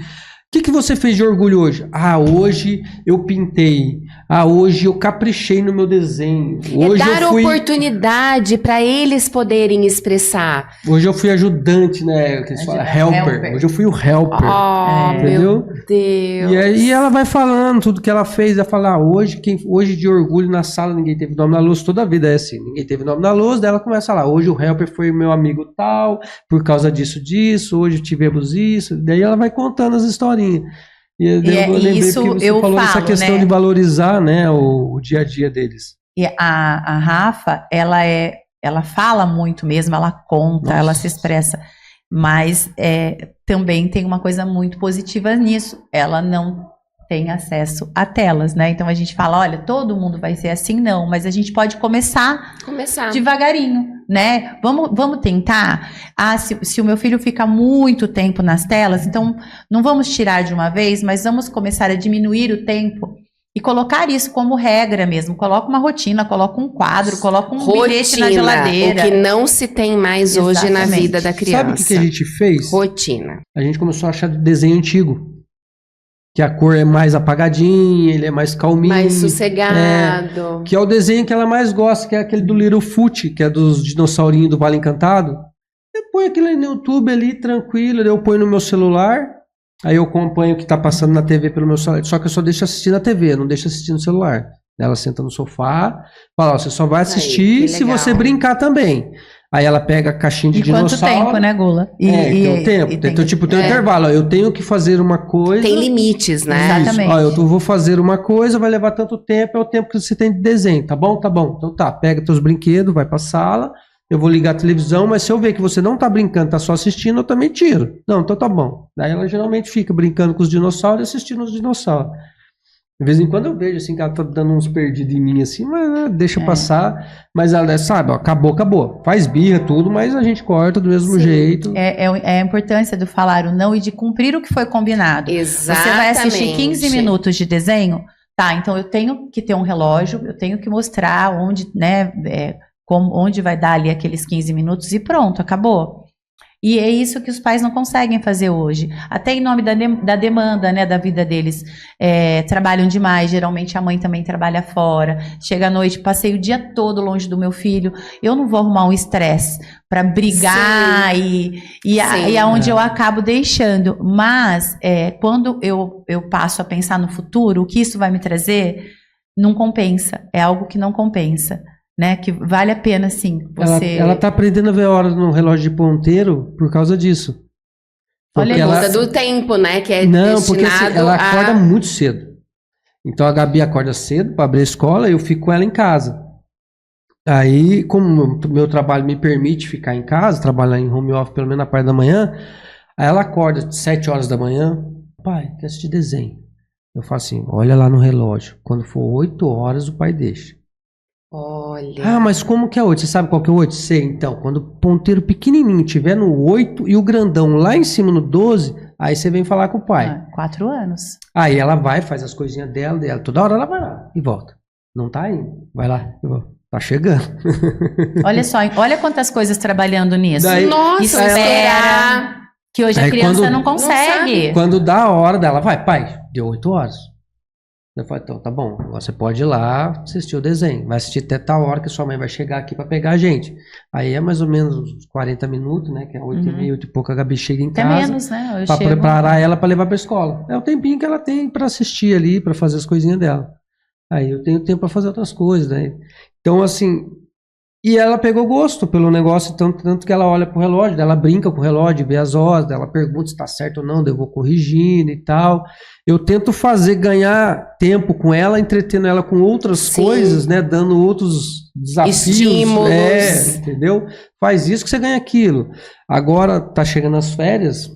o que você fez de orgulho hoje? Ah, hoje eu pintei. Ah, hoje eu caprichei no meu desenho. Hoje É dar eu fui, oportunidade para eles poderem expressar. hoje eu fui ajudante, né? Que eles falam, helper. Hoje eu fui o helper. Oh, Entendeu? meu Deus. E aí ela vai falando tudo que ela fez, ela fala, hoje de orgulho na sala ninguém teve nome na lousa, toda a vida é assim, ninguém teve nome na lousa, daí ela começa lá, hoje o helper foi meu amigo tal, por causa disso, hoje tivemos isso, daí ela vai contando as historinhas. E eu lembrei isso que você eu falou dessa falo, questão né? de valorizar, né, o dia a dia deles. E a Rafa, ela fala muito mesmo, ela conta, Nossa. ela se expressa, mas também tem uma coisa muito positiva nisso, ela não tem acesso a telas, né? Então a gente fala, olha, todo mundo vai ser assim, não, mas a gente pode começar devagarinho, né? Vamos tentar. Ah, se o meu filho fica muito tempo nas telas, então não vamos tirar de uma vez, mas vamos começar a diminuir o tempo e colocar isso como regra mesmo. Coloca uma rotina, coloca um quadro, coloca um bilhete na geladeira. O que não se tem mais hoje na Exatamente. vida da criança. Sabe o que a gente fez? Rotina. A gente começou a achar desenho antigo, que a cor é mais apagadinha, ele é mais calminho. Mais sossegado. Que é o desenho que ela mais gosta, que é aquele do Littlefoot, que é dos dinossaurinhos do Vale Encantado. Eu ponho aquilo aí no YouTube ali, tranquilo, eu ponho no meu celular, aí eu acompanho o que tá passando na TV pelo meu celular, só que eu só deixo assistir na TV, eu não deixo assistir no celular. Ela senta no sofá, fala, ó, você só vai assistir que se legal. você brincar também. Aí ela pega a caixinha de E quanto dinossauro. tempo, né, Gula? Tem um tempo. Então, tipo, tem um intervalo. Ó, eu tenho que fazer uma coisa. Tem limites, né? Exatamente. Ó, eu vou fazer uma coisa, vai levar tanto tempo, é o tempo que você tem de desenho, tá bom? Tá bom. Então tá, pega teus brinquedos, vai pra sala, eu vou ligar a televisão, mas se eu ver que você não tá brincando, tá só assistindo, eu também tiro. Não, então tá bom. Daí ela geralmente fica brincando com os dinossauros e assistindo os dinossauros. De vez em quando eu vejo assim que ela tá dando uns perdidos em mim assim, mas deixa passar. Mas ela sabe, ó, acabou. Faz birra, tudo, mas a gente corta do mesmo jeito. É a importância do falar o não e de cumprir o que foi combinado. Exatamente. Você vai assistir 15 minutos de desenho? Tá, então eu tenho que ter um relógio, eu tenho que mostrar onde, né, onde vai dar ali aqueles 15 minutos e pronto, acabou. E é isso que os pais não conseguem fazer hoje. Até em nome da demanda, né, da vida deles. Trabalham demais, geralmente a mãe também trabalha fora. Chega à noite, passei o dia todo longe do meu filho. Eu não vou arrumar um estresse para brigar e aonde eu acabo deixando. Mas quando eu passo a pensar no futuro, o que isso vai me trazer, não compensa. É algo que não compensa. Né, que vale a pena, sim. Ela tá aprendendo a ver a hora no relógio de ponteiro por causa disso. Olha, ela do tempo, né? Que é não, porque assim, ela a... acorda muito cedo. Então a Gabi acorda cedo para abrir a escola e eu fico com ela em casa. Aí, como o meu trabalho me permite ficar em casa, trabalhar em home office pelo menos na parte da manhã, aí ela acorda 7 horas da manhã, pai, quer assistir desenho. Eu falo assim, olha lá no relógio, quando for 8 horas o pai deixa. Olha. Ah, mas como que é 8? Você sabe qual que é o 8? Sei, então. Quando o ponteiro pequenininho tiver no 8 e o grandão lá em cima no 12, aí você vem falar com o pai. 4 anos. Aí ela vai, faz as coisinhas dela. Toda hora ela vai lá e volta. Não tá indo. Vai lá e volta. Tá chegando. Olha só, olha quantas coisas trabalhando nisso. Daí, nossa, espera. Que hoje a criança não consegue. Quando dá a hora dela, vai, pai, deu 8 horas. Eu falo, então, tá bom, agora você pode ir lá assistir o desenho. Vai assistir até tal hora que sua mãe vai chegar aqui pra pegar a gente. Aí é mais ou menos uns 40 minutos, né? Que é 8h30, 8 e pouco, a Gabi chega em casa. Até menos, né? Pra preparar ela pra levar pra escola. É o tempinho que ela tem pra assistir ali, pra fazer as coisinhas dela. Aí eu tenho tempo pra fazer outras coisas, né? Então, assim, E ela pegou gosto pelo negócio, tanto que ela olha pro relógio, ela brinca com o relógio, vê as horas, ela pergunta se tá certo ou não, daí eu vou corrigindo e tal. Eu tento ganhar tempo com ela, entretendo ela com outras coisas, né? Dando outros desafios. Estímulos. Entendeu? Faz isso que você ganha aquilo. Agora tá chegando as férias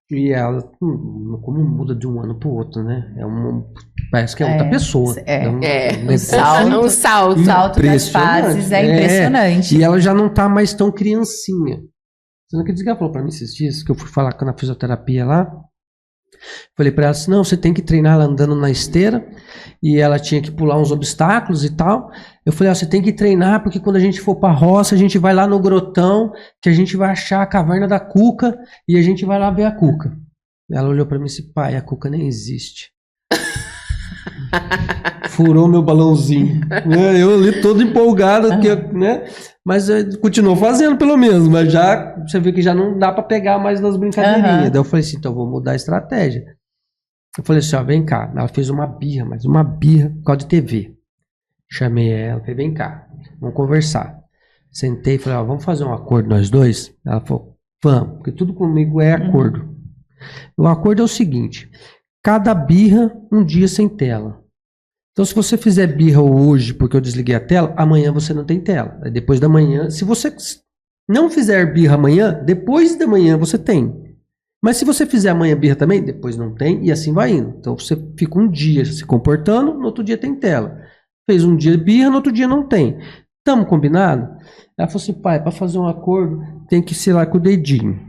e ela, como muda de um ano pro outro, né? Parece que é outra pessoa. O salto das fases é impressionante. E ela já não tá mais tão criancinha. Você não acredita que ela falou pra mim esses dias, que eu fui falar na fisioterapia lá? Falei pra ela assim, não, você tem que treinar ela andando na esteira, e ela tinha que pular uns obstáculos e tal. Eu falei, você tem que treinar, porque quando a gente for pra roça, a gente vai lá no grotão, que a gente vai achar a caverna da Cuca, e a gente vai lá ver a Cuca. Ela olhou pra mim e disse, pai, a Cuca nem existe. Furou meu balãozinho. Eu ali todo empolgado, né? Mas continuou fazendo pelo menos, mas já você vê que já não dá pra pegar mais nas brincadeirinhas. Daí eu falei assim, então eu vou mudar a estratégia. Eu falei assim, vem cá. Ela fez uma birra por causa de TV. Chamei ela, falei, vem cá, vamos conversar. Sentei e falei, vamos fazer um acordo nós dois? Ela falou, vamos, porque tudo comigo é acordo. O acordo é o seguinte, cada birra, um dia sem tela. Então, se você fizer birra hoje porque eu desliguei a tela, amanhã você não tem tela. Aí depois da manhã, se você não fizer birra amanhã, depois da manhã você tem. Mas se você fizer amanhã birra também, depois não tem e assim vai indo. Então, você fica um dia se comportando, no outro dia tem tela. Fez um dia birra, no outro dia não tem. Tamo combinado? Ela falou assim, pai, para fazer um acordo tem que selar com o dedinho.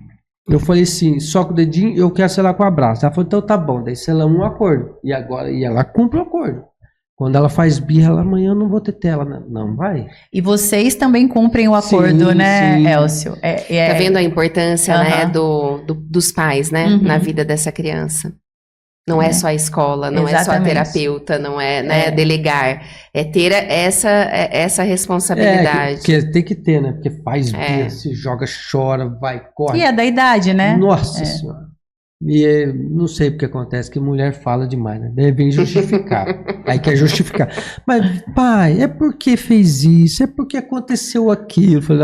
Eu falei assim, só com o dedinho, eu quero selar com o abraço. Ela falou, então tá bom, daí selamos um acordo. E ela cumpre o acordo. Quando ela faz birra, amanhã eu não vou ter tela, né? Não vai. E vocês também cumprem o acordo, né, Elcio? Tá vendo a importância, né, dos pais, né, na vida dessa criança? Não é só a escola, não é só a terapeuta, não é, né, delegar. É ter essa responsabilidade. Porque tem que ter, né? Porque faz birra, se joga, chora, vai, corre. E é da idade, né? Nossa Senhora. E não sei porque acontece, que mulher fala demais, né? Vem justificar. Aí quer justificar. Mas, pai, é porque fez isso, é porque aconteceu aquilo. Eu falei,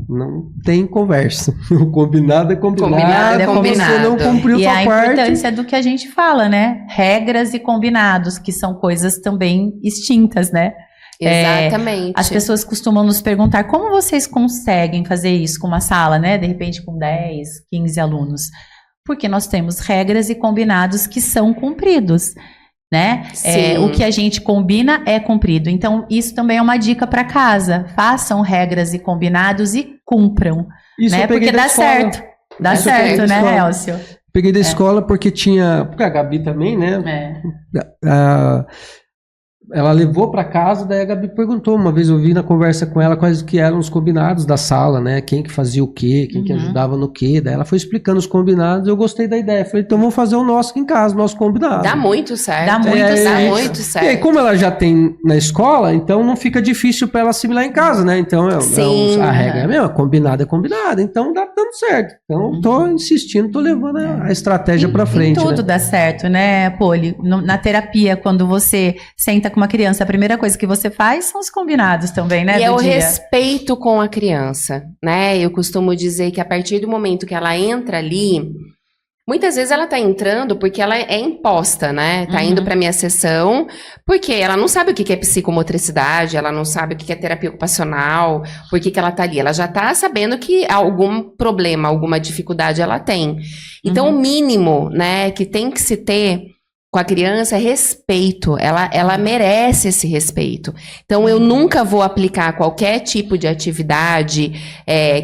não tem conversa. O combinado é combinado. Combinado é combinado. Você não cumpriu e sua parte. E a importância do que a gente fala, né? Regras e combinados, que são coisas também extintas, né? Exatamente. As pessoas costumam nos perguntar como vocês conseguem fazer isso com uma sala, né? De repente com 10, 15 alunos. Porque nós temos regras e combinados que são cumpridos, né? O que a gente combina é cumprido. Então, isso também é uma dica para casa. Façam regras e combinados e cumpram, isso né? Porque dá certo. Dá certo, né, Elcio? Peguei da escola porque a Gabi também, né? Ela levou para casa, daí a Gabi perguntou, uma vez eu vi na conversa com ela quais que eram os combinados da sala, né? Quem que fazia o quê, quem que ajudava no quê. Daí ela foi explicando os combinados, eu gostei da ideia. Falei, então vamos fazer o nosso aqui em casa, o nosso combinado. Dá muito certo. Dá muito certo. E aí, como ela já tem na escola, então não fica difícil para ela assimilar em casa, né? Então a regra é a mesma, combinado é combinado, então dá dando certo. Então tô insistindo, tô levando a estratégia para frente. E tudo dá certo, né, Poli? Na terapia, quando você senta com uma criança, a primeira coisa que você faz são os combinados também, né? E é o respeito com a criança, né? Eu costumo dizer que a partir do momento que ela entra ali, muitas vezes ela tá entrando porque ela é imposta, né? Tá indo pra minha sessão porque ela não sabe o que é psicomotricidade, ela não sabe o que é terapia ocupacional, por que ela tá ali. Ela já tá sabendo que algum problema, alguma dificuldade ela tem. Então, o mínimo, né, que tem que se ter com a criança é respeito, ela merece esse respeito. Então, eu nunca vou aplicar qualquer tipo de atividade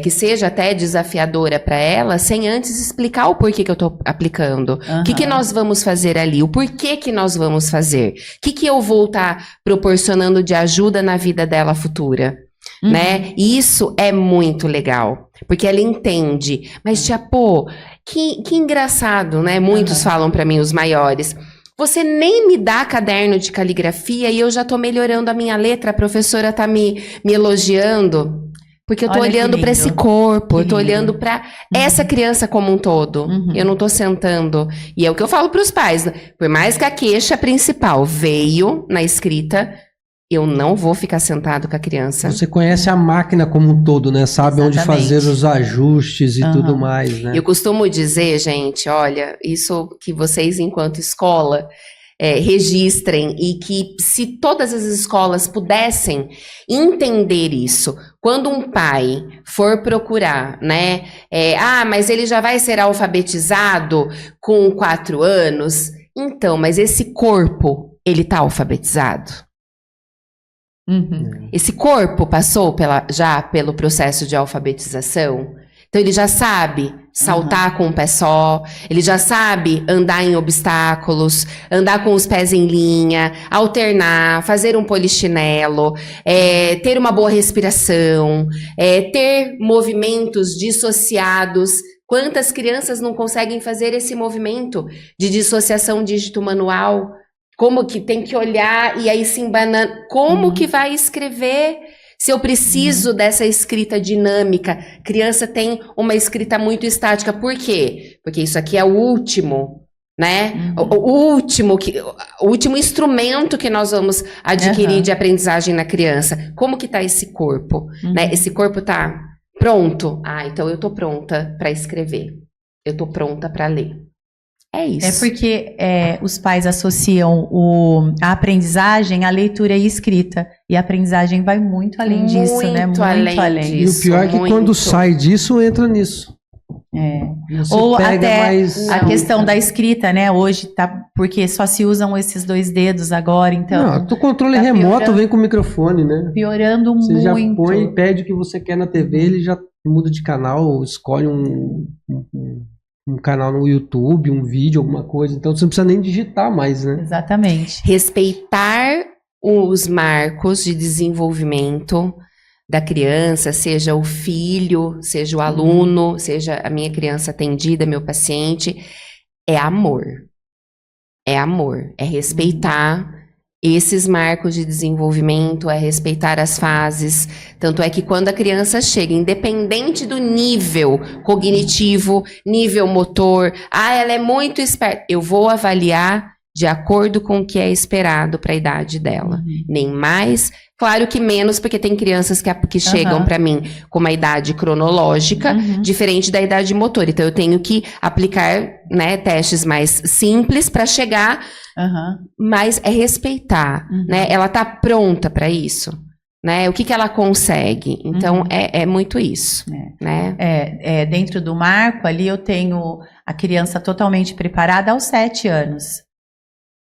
que seja até desafiadora para ela, sem antes explicar o porquê que eu estou aplicando. O que nós vamos fazer ali, o porquê que nós vamos fazer. O que eu vou estar proporcionando de ajuda na vida dela futura. Né? E isso é muito legal, porque ela entende. Mas, tia Pô, que engraçado, né? Muitos falam para mim, os maiores. Você nem me dá caderno de caligrafia e eu já tô melhorando a minha letra, a professora tá me elogiando. Porque eu tô olhando para esse corpo, eu tô olhando para essa criança como um todo. Eu não tô sentando. E é o que eu falo para os pais. Por mais que a queixa principal veio na escrita, eu não vou ficar sentado com a criança. Você conhece a máquina como um todo, né? Sabe onde Exatamente. fazer os ajustes e Aham. tudo mais, né? Eu costumo dizer, gente, olha, isso que vocês, enquanto escola, registrem, e que se todas as escolas pudessem entender isso, quando um pai for procurar, né? Mas ele já vai ser alfabetizado com 4 anos. Então, mas esse corpo, ele tá alfabetizado? Uhum. Esse corpo passou já pelo processo de alfabetização? Então ele já sabe saltar com um pé só, ele já sabe andar em obstáculos, andar com os pés em linha, alternar, fazer um polichinelo, ter uma boa respiração, ter movimentos dissociados. Quantas crianças não conseguem fazer esse movimento de dissociação dígito-manual? Como que tem que olhar e aí se embanando? Como que vai escrever? Se eu preciso dessa escrita dinâmica, criança tem uma escrita muito estática. Por quê? Porque isso aqui é o último, né? O último instrumento que nós vamos adquirir de aprendizagem na criança. Como que tá esse corpo? Né? Esse corpo tá pronto? Então eu tô pronta para escrever. Eu tô pronta para ler. É isso. É porque os pais associam a aprendizagem à leitura e escrita. E a aprendizagem vai muito além disso, né? Muito além. E o pior é que quando sai disso, entra nisso. Você Ou pega até mais... a questão da escrita, né? Hoje tá... Porque só se usam esses 2 dedos agora, então... Não, o controle tá remoto piorando. Vem com o microfone, né? Piorando Você muito. já põe e pede o que você quer na TV, ele já muda de canal, escolhe um canal no YouTube, um vídeo, alguma coisa. Então você não precisa nem digitar mais, né? Exatamente. Respeitar os marcos de desenvolvimento da criança, seja o filho, seja o aluno, seja a minha criança atendida, meu paciente, é amor. É amor, é respeitar esses marcos de desenvolvimento, é respeitar as fases. Tanto é que quando a criança chega, independente do nível cognitivo, nível motor, ela é muito esperta, eu vou avaliar de acordo com o que é esperado para a idade dela. Nem mais, claro que menos, porque tem crianças que chegam para mim com uma idade cronológica diferente da idade motor. Então eu tenho que aplicar, né, testes mais simples para chegar, mas é respeitar, né? Ela tá pronta para isso, né? O que ela consegue? Então é muito isso, né? Dentro do marco ali eu tenho a criança totalmente preparada aos 7 anos.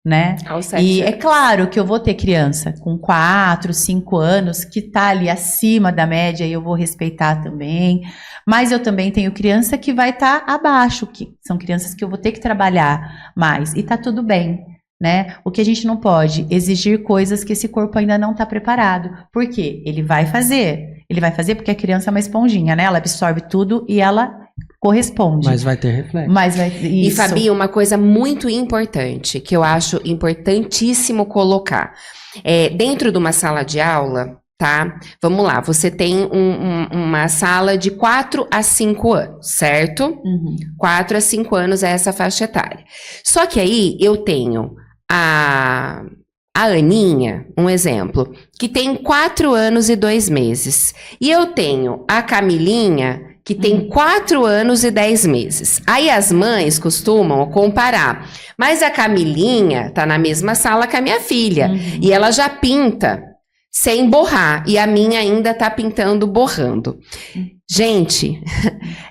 Né? E é claro que eu vou ter criança com 4, 5 anos que tá ali acima da média e eu vou respeitar também, mas eu também tenho criança que vai estar abaixo, que são crianças que eu vou ter que trabalhar mais, e tá tudo bem, né? O que a gente não pode exigir coisas que esse corpo ainda não está preparado, por quê? Ele vai fazer porque a criança é uma esponjinha, né? Ela absorve tudo e ela corresponde. Mas vai ter reflexo. E Fabi, uma coisa muito importante, que eu acho importantíssimo colocar. Dentro de uma sala de aula, tá? Vamos lá, você tem uma sala de 4 a 5 anos, certo? 4 a 5 anos é essa faixa etária. Só que aí eu tenho a Aninha, um exemplo, que tem 4 anos e 2 meses. E eu tenho a Camilinha, que tem 4 anos e 10 meses. Aí as mães costumam comparar. Mas a Camilinha tá na mesma sala que a minha filha. E ela já pinta sem borrar. E a minha ainda tá pintando borrando. Gente,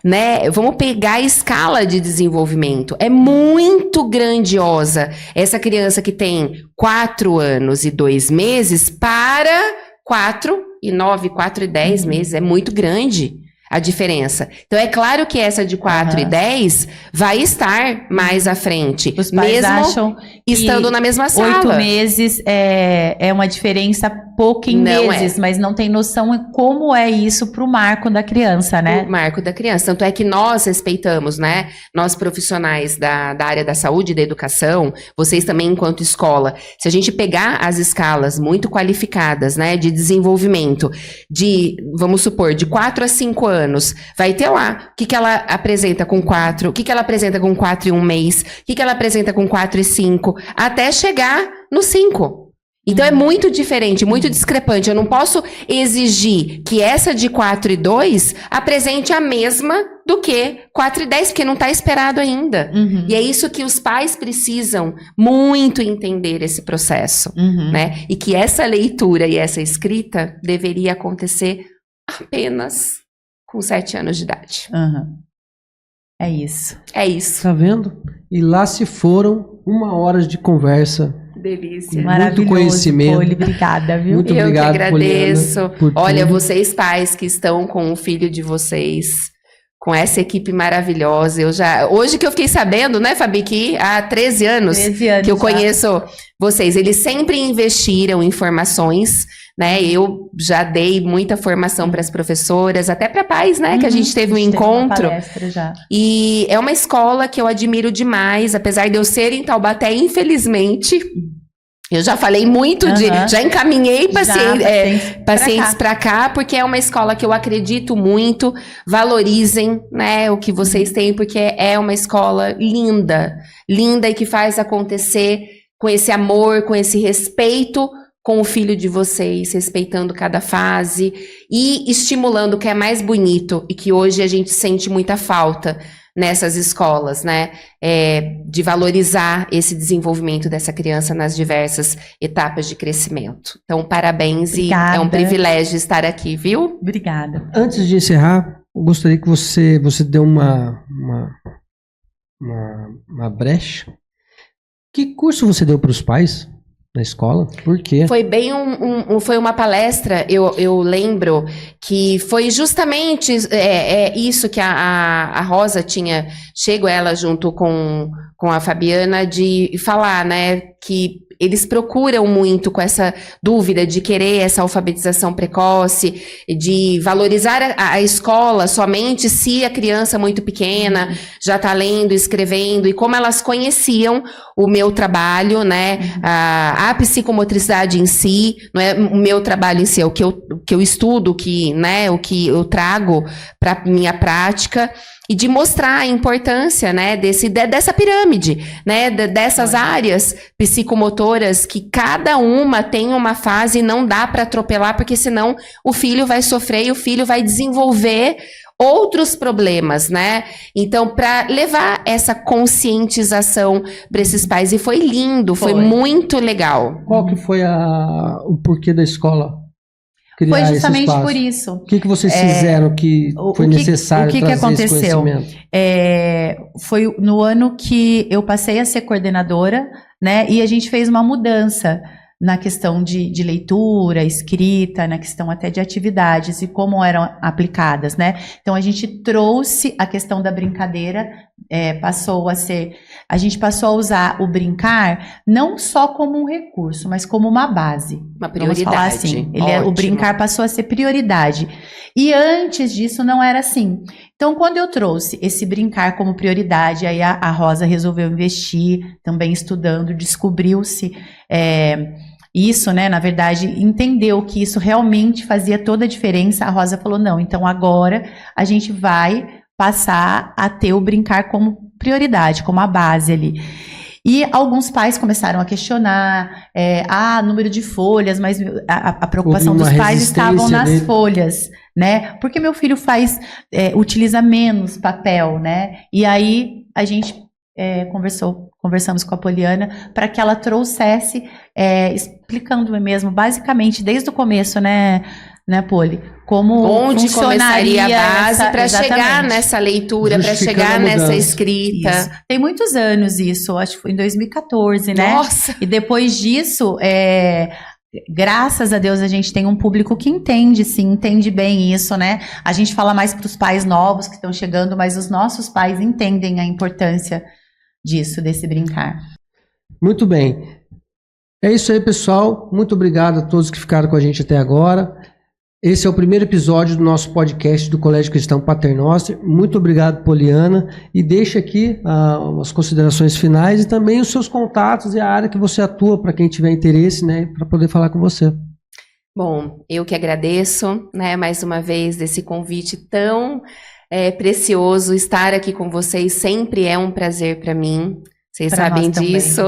né? Vamos pegar a escala de desenvolvimento. É muito grandiosa essa criança que tem 4 anos e 2 meses para 4 e 9, 4 e 10 meses. É muito grande a diferença. Então, é claro que essa de 4 e 10 vai estar mais à frente. Os pais mesmo acham estando na mesma sala. 8 meses é uma diferença pouca em meses, mas não tem noção de como é isso pro marco da criança, né? O marco da criança. Tanto é que nós respeitamos, né? Nós profissionais da área da saúde e da educação, vocês também enquanto escola, se a gente pegar as escalas muito qualificadas, né? De desenvolvimento, vamos supor, de 4 a 5 anos, vai ter lá o que ela apresenta com 4, o que ela apresenta com 4 e 1 mês, o que ela apresenta com 4 e 5, até chegar no 5. Então é muito diferente, muito discrepante. Eu não posso exigir que essa de 4 e 2 apresente a mesma do que 4 e 10, porque não está esperado ainda. E é isso que os pais precisam muito entender esse processo, né? E que essa leitura e essa escrita deveria acontecer apenas com 7 anos de idade. É isso. É isso. Tá vendo? E lá se foram 1 hora de conversa. Delícia. Muito conhecimento. Poli, obrigada, viu? Muito Eu obrigado, que agradeço. Poliana, por Olha, tudo. vocês pais que estão com o filho de vocês, com essa equipe maravilhosa. Hoje que eu fiquei sabendo, né, Fabi, que há 13 anos, 13 anos que eu já. conheço vocês. Eles sempre investiram em formações, né? Eu já dei muita formação para as professoras, até para pais, né? Que a gente teve um encontro. Teve uma palestra já. E é uma escola que eu admiro demais, apesar de eu ser em Taubaté, infelizmente. Eu já falei muito já encaminhei pacientes para cá, porque é uma escola que eu acredito muito. Valorizem, né, o que vocês têm, porque é uma escola linda, linda, e que faz acontecer com esse amor, com esse respeito com o filho de vocês, respeitando cada fase e estimulando o que é mais bonito e que hoje a gente sente muita falta nessas escolas, né? De valorizar esse desenvolvimento dessa criança nas diversas etapas de crescimento. Então, parabéns. Obrigada. E é um privilégio estar aqui, viu? Obrigada. Antes de encerrar, eu gostaria que você dê uma brecha. Que curso você deu para os pais na escola? Por quê? Foi bem foi uma palestra, eu lembro que foi justamente isso que a Rosa tinha, chego ela junto com a Fabiana, de falar, né, que eles procuram muito com essa dúvida de querer essa alfabetização precoce, de valorizar a escola somente se a criança muito pequena já está lendo, escrevendo, e como elas conheciam o meu trabalho, né, a psicomotricidade em si, não é o meu trabalho em si, é o que eu estudo, né, o que eu trago para minha prática, e de mostrar a importância, né, dessa pirâmide, né, dessas áreas psicomotoras, que cada uma tem uma fase e não dá para atropelar, porque senão o filho vai sofrer e o filho vai desenvolver outros problemas, né? Então, para levar essa conscientização para esses pais, e foi lindo, foi muito legal. Qual que foi o porquê da escola? Foi justamente por isso. O que vocês fizeram que foi necessário trazer esse conhecimento? Foi no ano que eu passei a ser coordenadora, né? E a gente fez uma mudança na questão de leitura, escrita, na questão até de atividades e como eram aplicadas, né? Então a gente trouxe a questão da brincadeira, a gente passou a usar o brincar não só como um recurso, mas como uma base. Uma prioridade. Vamos falar assim. O brincar passou a ser prioridade. E antes disso não era assim. Então, quando eu trouxe esse brincar como prioridade, aí a Rosa resolveu investir, também estudando, descobriu-se isso, né? Na verdade, entendeu que isso realmente fazia toda a diferença. A Rosa falou, não, então agora a gente vai passar a ter o brincar como prioridade, como a base ali. E alguns pais começaram a questionar, número de folhas, mas a preocupação dos pais estavam nas folhas, né? Porque meu filho utiliza menos papel, né? E aí a gente conversamos com a Poliana para que ela trouxesse, explicando mesmo, basicamente, desde o começo, né, Poli? Como onde começaria a base para chegar nessa leitura, para chegar nessa escrita. Isso. Tem muitos anos isso, acho que foi em 2014, né? Nossa! E depois disso, graças a Deus a gente tem um público que entende, sim, entende bem isso, né? A gente fala mais para os pais novos que estão chegando, mas os nossos pais entendem a importância disso, desse brincar. Muito bem. É isso aí, pessoal. Muito obrigado a todos que ficaram com a gente até agora. Esse é o primeiro episódio do nosso podcast do Colégio Cristão Paternoster. Muito obrigado, Poliana. E deixa aqui as considerações finais e também os seus contatos e a área que você atua para quem tiver interesse, né, para poder falar com você. Bom, eu que agradeço, né, mais uma vez desse convite tão precioso. Estar aqui com vocês sempre é um prazer para mim. Vocês sabem disso.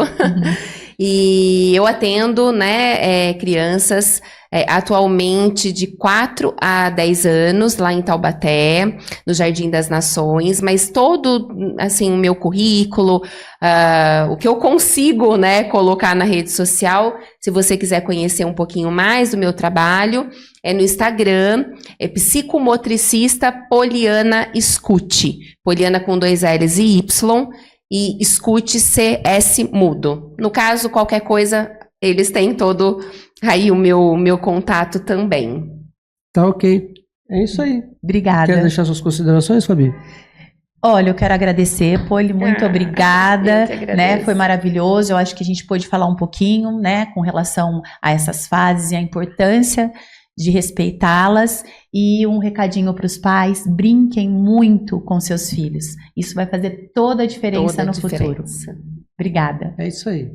E eu atendo, né, crianças atualmente de 4 a 10 anos lá em Taubaté, no Jardim das Nações, mas todo, assim, o meu currículo, o que eu consigo, né, colocar na rede social, se você quiser conhecer um pouquinho mais do meu trabalho, é no Instagram, é psicomotricista Poliana Escute, Poliana com 2 L's e Y, e Escute CS mudo. No caso, qualquer coisa, eles têm todo aí o meu contato também. Tá ok. É isso aí. Obrigada. Quer deixar suas considerações, Fabi? Olha, eu quero agradecer, Poli, muito obrigada, eu que agradeço. né? Foi maravilhoso. Eu acho que a gente pôde falar um pouquinho, né, com relação a essas fases e a importância de respeitá-las. E um recadinho para os pais: brinquem muito com seus filhos. Isso vai fazer toda a diferença no futuro. Obrigada. É isso aí.